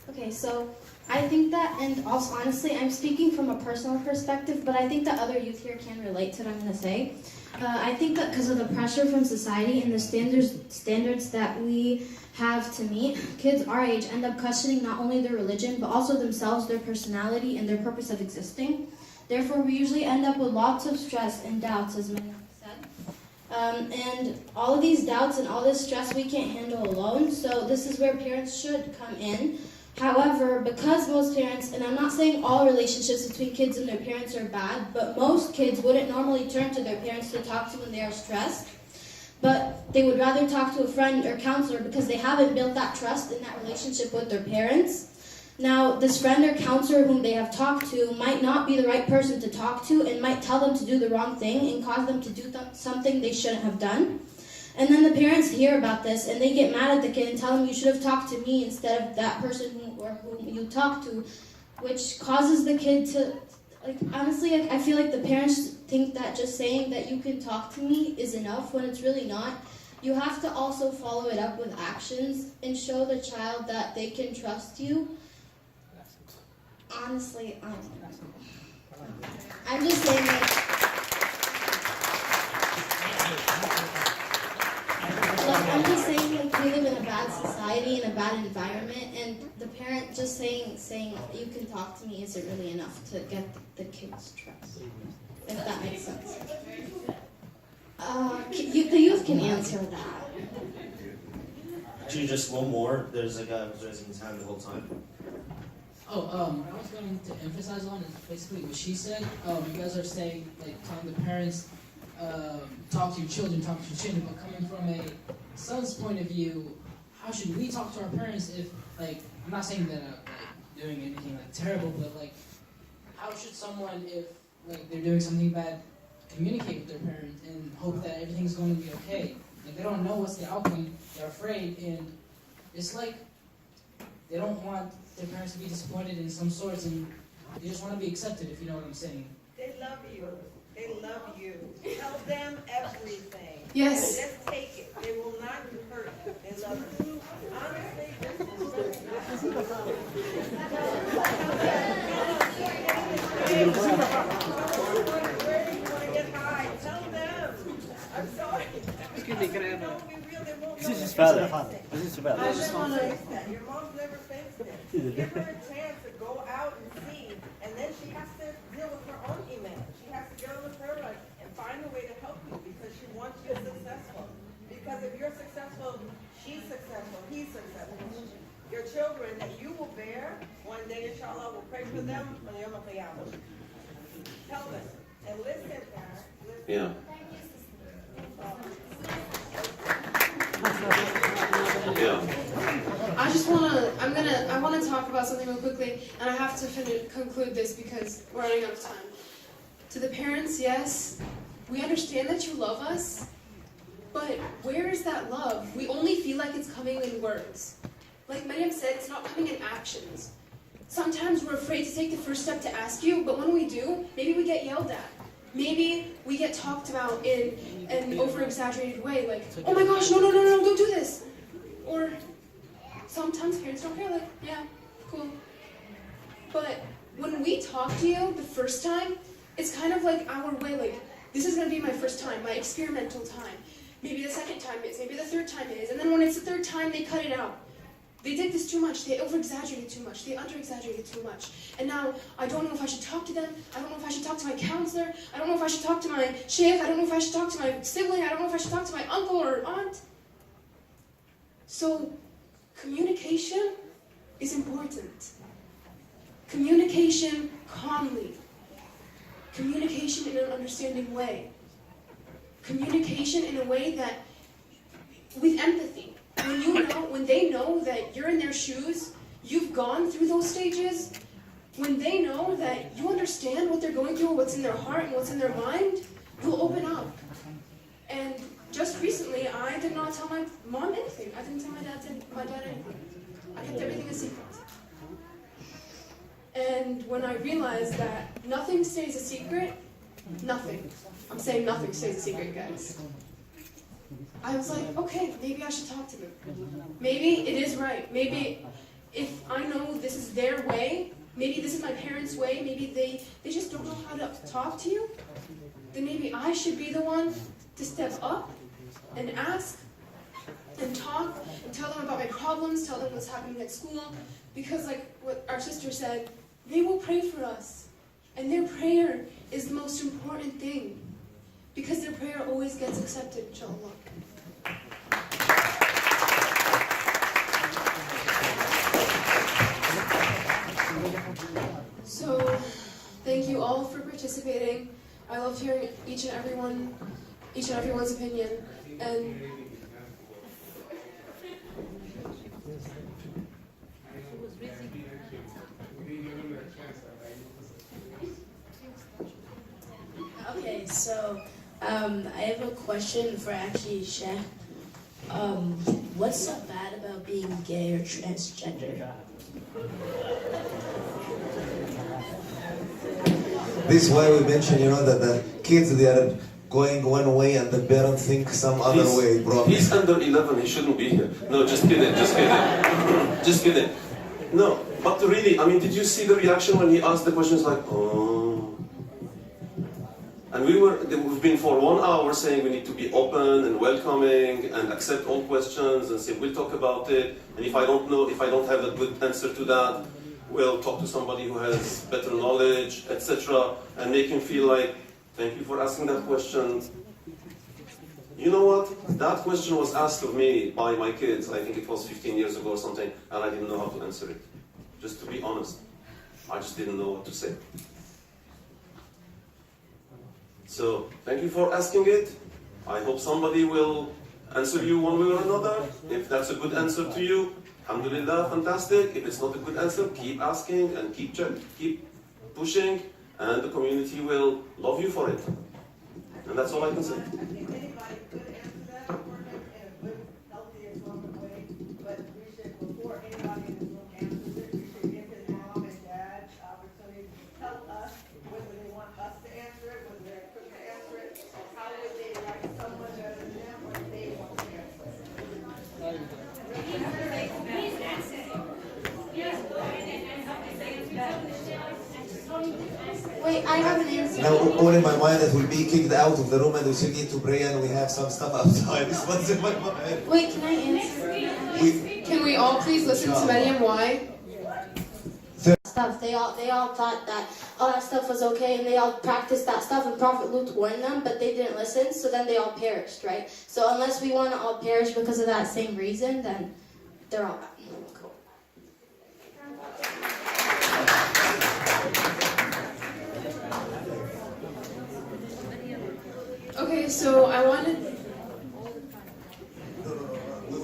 Okay, so I think that, and also honestly, I'm speaking from a personal perspective, but I think that other youth here can relate to what I'm going to say. I think that because of the pressure from society and the standards that we have to meet, kids our age end up questioning not only their religion, but also themselves, their personality, and their purpose of existing. Therefore, we usually end up with lots of stress and doubts, as many have said. And all of these doubts and all this stress we can't handle alone, so this is where parents should come in. However, because most parents, and I'm not saying all relationships between kids and their parents are bad, but most kids wouldn't normally turn to their parents to talk to when they are stressed, but they would rather talk to a friend or counselor because they haven't built that trust in that relationship with their parents. Now, this friend or counselor whom they have talked to might not be the right person to talk to and might tell them to do the wrong thing and cause them to do something they shouldn't have done. And then the parents hear about this and they get mad at the kid and tell them, you should have talked to me instead of that person whom you talked to, which causes the kid to, like, honestly, I feel like the parents think that just saying that you can talk to me is enough when it's really not. You have to also follow it up with actions and show the child that they can trust you. Honestly, I'm just saying I'm just saying, like, we live in a bad society, in a bad environment, and the parent just saying you can talk to me isn't really enough to get the kid's trust, if that makes sense. The youth can answer that. Actually, just one more. There's a guy who was raising his hand the whole time. What I was going to emphasize on is basically what she said. You guys are saying, like, telling the parents, talk to your children, but coming from a son's point of view, how should we talk to our parents if, like, I'm not saying that like, doing anything like terrible, but like, how should someone, if like they're doing something bad, communicate with their parents and hope that everything's going to be okay? Like, they don't know what's the outcome, they're afraid, and it's like they don't want their parents to be disappointed in some sorts, and they just want to be accepted, if you know what I'm saying. They love you. They love you. Tell them everything. Yes. And just take it. They will not hurt you. They love you. Honestly, this is where do you want to get high? Tell them. I'm sorry. Excuse me, can I have a... father. I just want to fix that. Your mom's never fixed it. Give her a chance to go out and see, and then she has to deal with her own email. She has to get on the prayer line and find a way to help you because she wants you successful. Because if you're successful, she's successful, he's successful. Your children that you will bear, one day, inshallah, will pray for them on Yom Al-Qiyamah. Tell them. And listen, parents. Listen. Yeah. I just I want to talk about something real quickly, and I have to conclude this because we're running out of time. To the parents, yes, we understand that you love us, but where is that love? We only feel like it's coming in words. Like Miriam said, it's not coming in actions. Sometimes we're afraid to take the first step to ask you, but when we do, maybe we get yelled at. Maybe we get talked about in an over-exaggerated way, like, oh my gosh, no, don't do this. Or sometimes parents don't care, like, yeah, cool. But when we talk to you the first time, it's kind of like our way, like, this is going to be my first time, my experimental time. Maybe the second time is, maybe the third time is, and then when it's the third time, they cut it out. They did this too much, they over-exaggerated too much, they under-exaggerated too much. And now, I don't know if I should talk to them, I don't know if I should talk to my counselor, I don't know if I should talk to my sheikh, I don't know if I should talk to my sibling, I don't know if I should talk to my uncle or aunt. So, communication is important. Communication calmly. Communication in an understanding way. Communication in a way that, with empathy. When they know that you're in their shoes, you've gone through those stages, when they know that you understand what they're going through, what's in their heart and what's in their mind, you'll open up. And just recently, I did not tell my mom anything. I didn't tell my dad anything. I kept everything a secret. And when I realized that nothing stays a secret, nothing. I'm saying nothing stays a secret, guys. I was like, okay, maybe I should talk to them. Maybe it is right. Maybe if I know this is their way, maybe this is my parents' way, maybe they just don't know how to talk to you, then maybe I should be the one to step up and ask and talk and tell them about my problems, tell them what's happening at school, because like what our sister said, they will pray for us. And their prayer is the most important thing, because their prayer always gets accepted, inshallah. So, thank you all for participating. I loved hearing each and everyone's opinion. And okay, so I have a question for actually Sheikh. What's so bad about being gay or transgender? This is why we mentioned, that the kids, they are going one way and the parents think some other way, bro. He's under 11, he shouldn't be here. No, just kidding. Just kidding. No, but really, did you see the reaction when he asked the questions like, oh. And we've been for 1 hour saying we need to be open and welcoming and accept all questions and say we'll talk about it. And if I don't have a good answer to that, we'll talk to somebody who has better knowledge, etc. And make him feel like, thank you for asking that question. You know what? That question was asked of me by my kids, I think it was 15 years ago or something, and I didn't know how to answer it. Just to be honest. I just didn't know what to say. So, thank you for asking it. I hope somebody will answer you one way or another. If that's a good answer to you, alhamdulillah, fantastic. If it's not a good answer, keep asking and keep pushing, and the community will love you for it. And that's all I can say. Wait, I have an answer. Now, all in my mind that we'll be kicked out of the room and we still need to pray and we have some stuff outside. This what's in my mind. Wait, can I answer? Can we all please listen to Maryam? Why? Stuff. They all thought that all that stuff was okay, and they all practiced that stuff. And Prophet Lut warned them, but they didn't listen. So then they all perished, right? So unless we want to all perish because of that same reason, then they're all bad. Cool. Okay, so I wanted.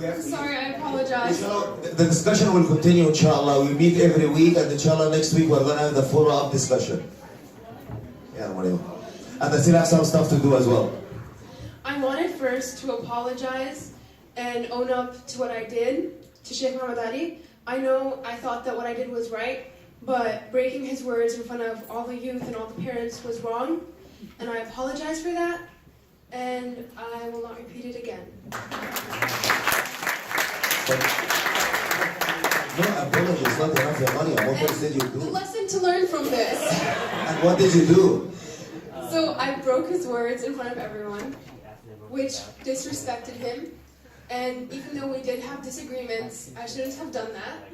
I'm sorry, I apologize. The discussion will continue, inshallah. We meet every week, and inshallah next week we're going to have the follow-up discussion. Yeah, Mario. And I still have some stuff to do as well. I wanted first to apologize and own up to what I did to Sheikh Muhammad Ali. I know I thought that what I did was right, but breaking his words in front of all the youth and all the parents was wrong, and I apologize for that, and I will not repeat it again. No apology is not enough, your money. What else did you The do? lesson to learn from this. And what did you do? So I broke his words in front of everyone, which disrespected him. And even though we did have disagreements, I shouldn't have done that.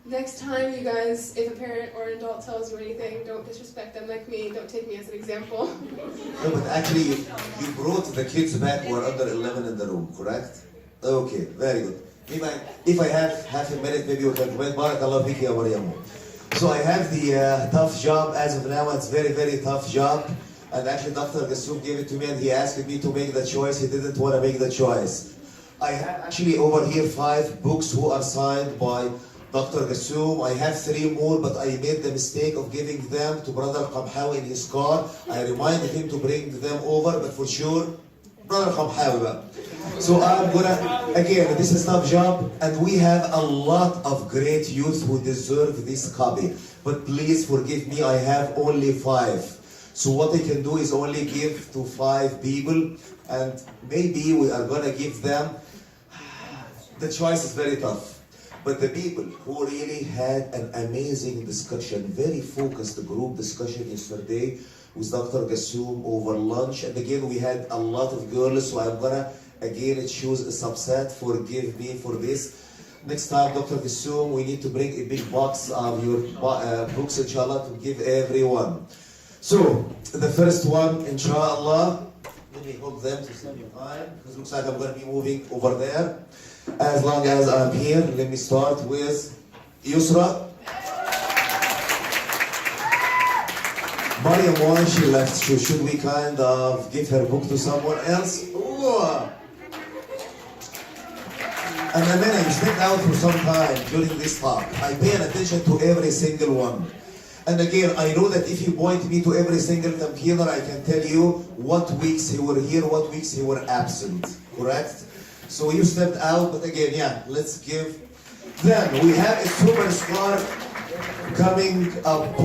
Next time, you guys, if a parent or an adult tells you anything, don't disrespect them like me. Don't take me as an example. No, but actually you brought the kids back who are under 11 in the room, correct? Okay, very good. If I have half a minute, maybe we can comment. Barakallah fiki ya Maryam. So I have the tough job as of now. It's very, very tough job. And actually Dr. Gassoum gave it to me and he asked me to make the choice. He didn't want to make the choice. I have actually over here 5 books who are signed by Dr. Gassoum. I have 3 more, but I made the mistake of giving them to Brother Qamhawi in his car. I reminded him to bring them over, but for sure, Brother Qamhawi. So I'm gonna, again, this is a tough job, and we have a lot of great youth who deserve this copy. But please forgive me, I have only 5. So what I can do is only give to 5 people, and maybe we are gonna give them, the choice is very tough. But the people who really had an amazing discussion, very focused group discussion yesterday with Dr. Gassoum over lunch, and again we had a lot of girls, so I'm gonna again choose a subset. Forgive me for this. Next time, Dr. Gassoum, we need to bring a big box of your books, inshallah, to give everyone. So, the first one, inshallah, let me hold them to save you time, because it looks like I'm going to be moving over there. As long as I'm here, let me start with Yusra. Maryam, why she left? Should we kind of give her book to someone else? Ooh. And Amina, you stepped out for some time during this talk. I pay attention to every single one. And again, I know that if you point me to every single tamkeener, I can tell you what weeks he were here, what weeks he were absent, correct? So you stepped out, but again, yeah, let's give them. We have a superstar coming up.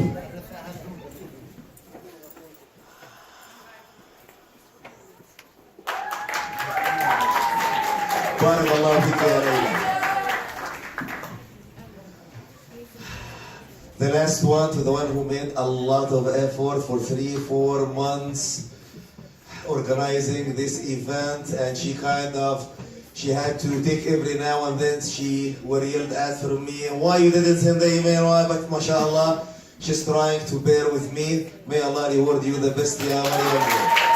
Barakallahu fiki ya Layla. The last one, to the one who made a lot of effort for 3-4 months organizing this event, and she had to take every now and then she were yelled at from me, why you didn't send the email, why? But mashallah, she's trying to bear with me. May Allah reward you the best, ya Maryam.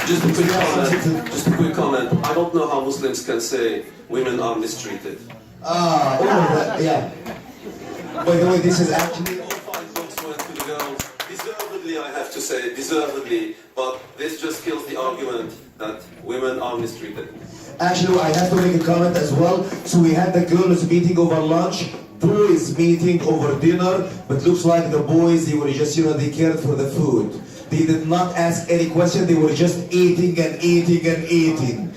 Just a quick comment. I don't know how Muslims can say women are mistreated. Yeah. By the way, this is actually... All 5 books went to the girls. Deservedly, I have to say, deservedly. But this just kills the argument that women are mistreated. Actually, I have to make a comment as well. So we had the girls meeting over lunch, boys meeting over dinner, but looks like the boys, they were just, they cared for the food. They did not ask any question, they were just eating and eating and eating.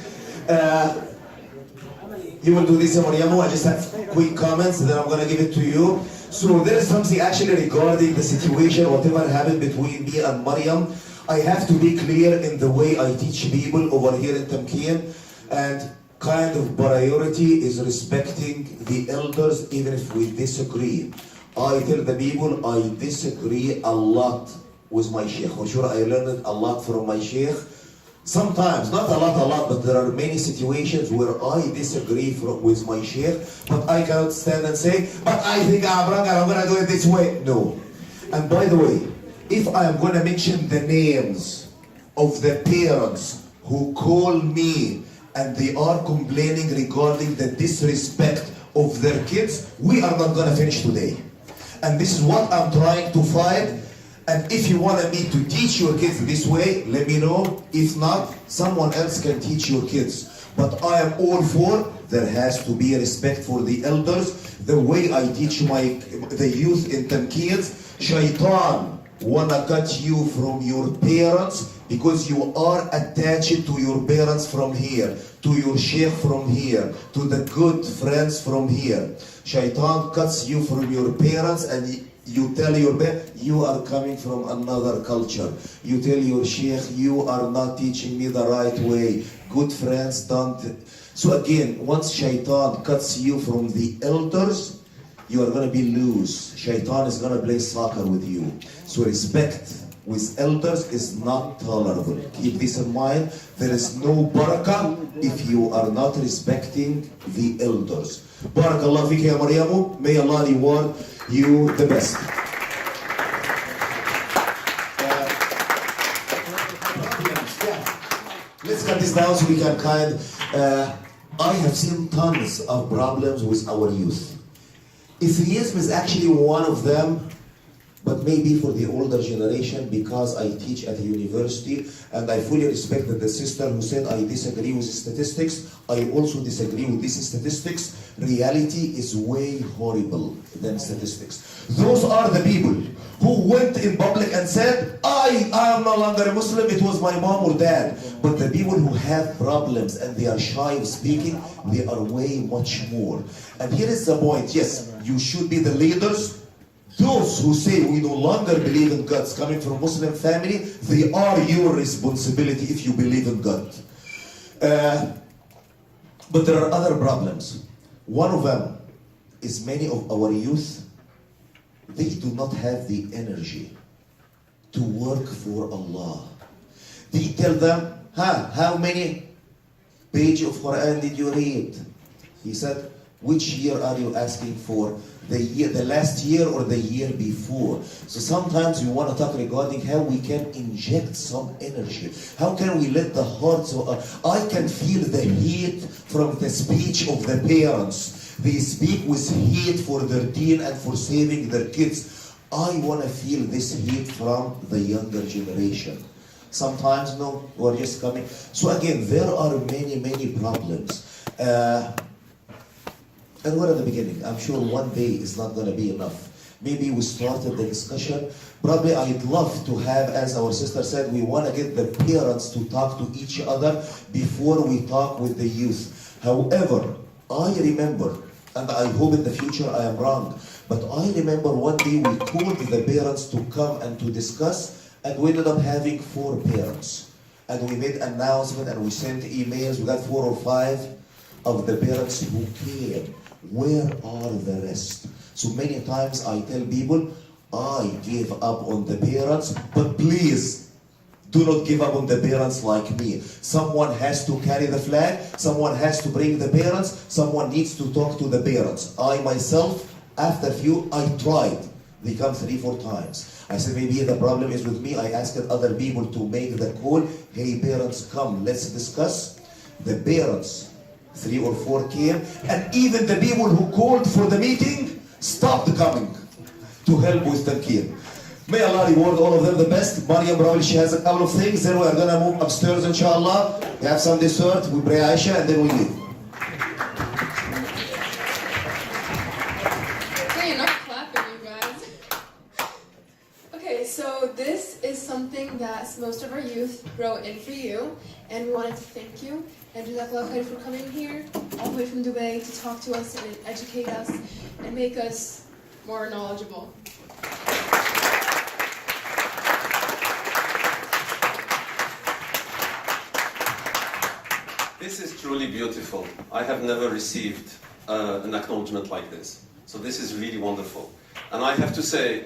You will do this, Maryam. I just have quick comments, then I'm going to give it to you. So there is something actually regarding the situation, whatever happened between me and Maryam. I have to be clear in the way I teach people over here in Tamkeen, and kind of priority is respecting the elders even if we disagree. I tell the people I disagree a lot with my sheikh. For sure, I learned a lot from my sheikh. Sometimes, not a lot, but there are many situations where I disagree with my sheikh, but I cannot stand and say, but I think I'm wrong and I'm going to do it this way. No. And by the way, if I am going to mention the names of the parents who call me and they are complaining regarding the disrespect of their kids, we are not going to finish today. And this is what I'm trying to fight. And if you want me to teach your kids this way, let me know. If not, someone else can teach your kids. But I am all for, there has to be respect for the elders. The way I teach the youth in Tankids, Shaitan wanna cut you from your parents because you are attached to your parents from here, to your sheikh from here, to the good friends from here. Shaitan cuts you from your parents and you tell your parents, you are coming from another culture. You tell your sheikh, you are not teaching me the right way. Good friends don't. So again, once Shaitan cuts you from the elders, you are going to be loose. Shaitan is going to play soccer with you. So respect with elders is not tolerable. Keep this in mind. There is no barakah if you are not respecting the elders. Barakallah fiki ya Maryamu. May Allah reward you the best. Let's cut this down so we can I have seen tons of problems with our youth. Atheism is actually one of them, but maybe for the older generation, because I teach at the university and I fully respect that the sister who said I disagree with statistics, I also disagree with these statistics. Reality is way horrible than statistics. Those are the people who went in public and said, I am no longer a Muslim, it was my mom or dad. But the people who have problems and they are shy of speaking, they are way much more. And here is the point, yes, you should be the leaders. Those who say we no longer believe in God coming from Muslim family, they are your responsibility if you believe in God. But there are other problems. One of them is many of our youth, they do not have the energy to work for Allah. They tell them, how many pages of Quran did you read? He said, which year are you asking for? The last year or the year before? So sometimes we want to talk regarding how we can inject some energy. How can we let the hearts of I can feel the heat from the speech of the parents. They speak with heat for their deen and for saving their kids. I want to feel this heat from the younger generation. Sometimes, no, we're just coming. So again, there are many problems. And we're at the beginning. I'm sure one day is not going to be enough. Maybe we started the discussion. Probably I'd love to have, as our sister said, we want to get the parents to talk to each other before we talk with the youth. However, I remember, and I hope in the future I am wrong, but I remember one day we called the parents to come and to discuss, and we ended up having 4 parents. And we made an announcement and we sent emails. We got 4 or 5 of the parents who came. Where are the rest? So many times I tell people, I gave up on the parents, but please, do not give up on the parents like me. Someone has to carry the flag, someone has to bring the parents, someone needs to talk to the parents. I myself, after a few, I tried. They come 3-4 times. I said, maybe the problem is with me. I asked other people to make the call. Hey parents, come, let's discuss. The parents, 3 or 4 came, and even the people who called for the meeting stopped coming to help with Tankir. May Allah reward all of them the best. Maryam probably she has a couple of things. Then we are gonna move upstairs, inshallah. We have some dessert. We pray Aisha, and then we leave. Okay, enough clapping, you guys. Okay, so this is something that most of our youth wrote in for you, and we wanted to thank you. And Jazakallah khair for coming here, all the way from Dubai, to talk to us and educate us and make us more knowledgeable. This is truly beautiful. I have never received an acknowledgement like this. So this is really wonderful. And I have to say,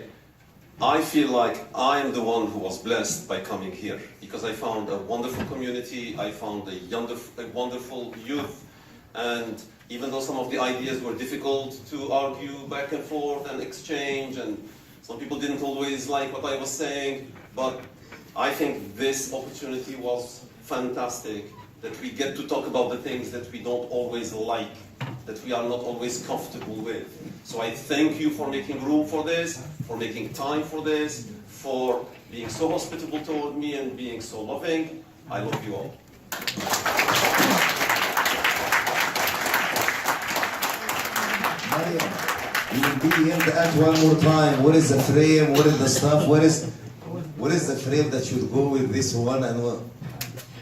I feel like I am the one who was blessed by coming here, because I found a wonderful community, I found a wonderful youth, and even though some of the ideas were difficult to argue back and forth and exchange, and some people didn't always like what I was saying, but I think this opportunity was fantastic, that we get to talk about the things that we don't always like, that we are not always comfortable with. So I thank you for making room for this, for making time for this, for being so hospitable toward me and being so loving. I love you all. Mariam, you will be in the act one more time. What is the frame? What is the stuff? What is the frame that should go with this one and what?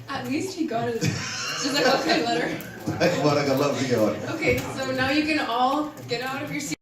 At least he got it. Just like, okay, letter. Barakallah. Okay, so now you can all get out of your seats.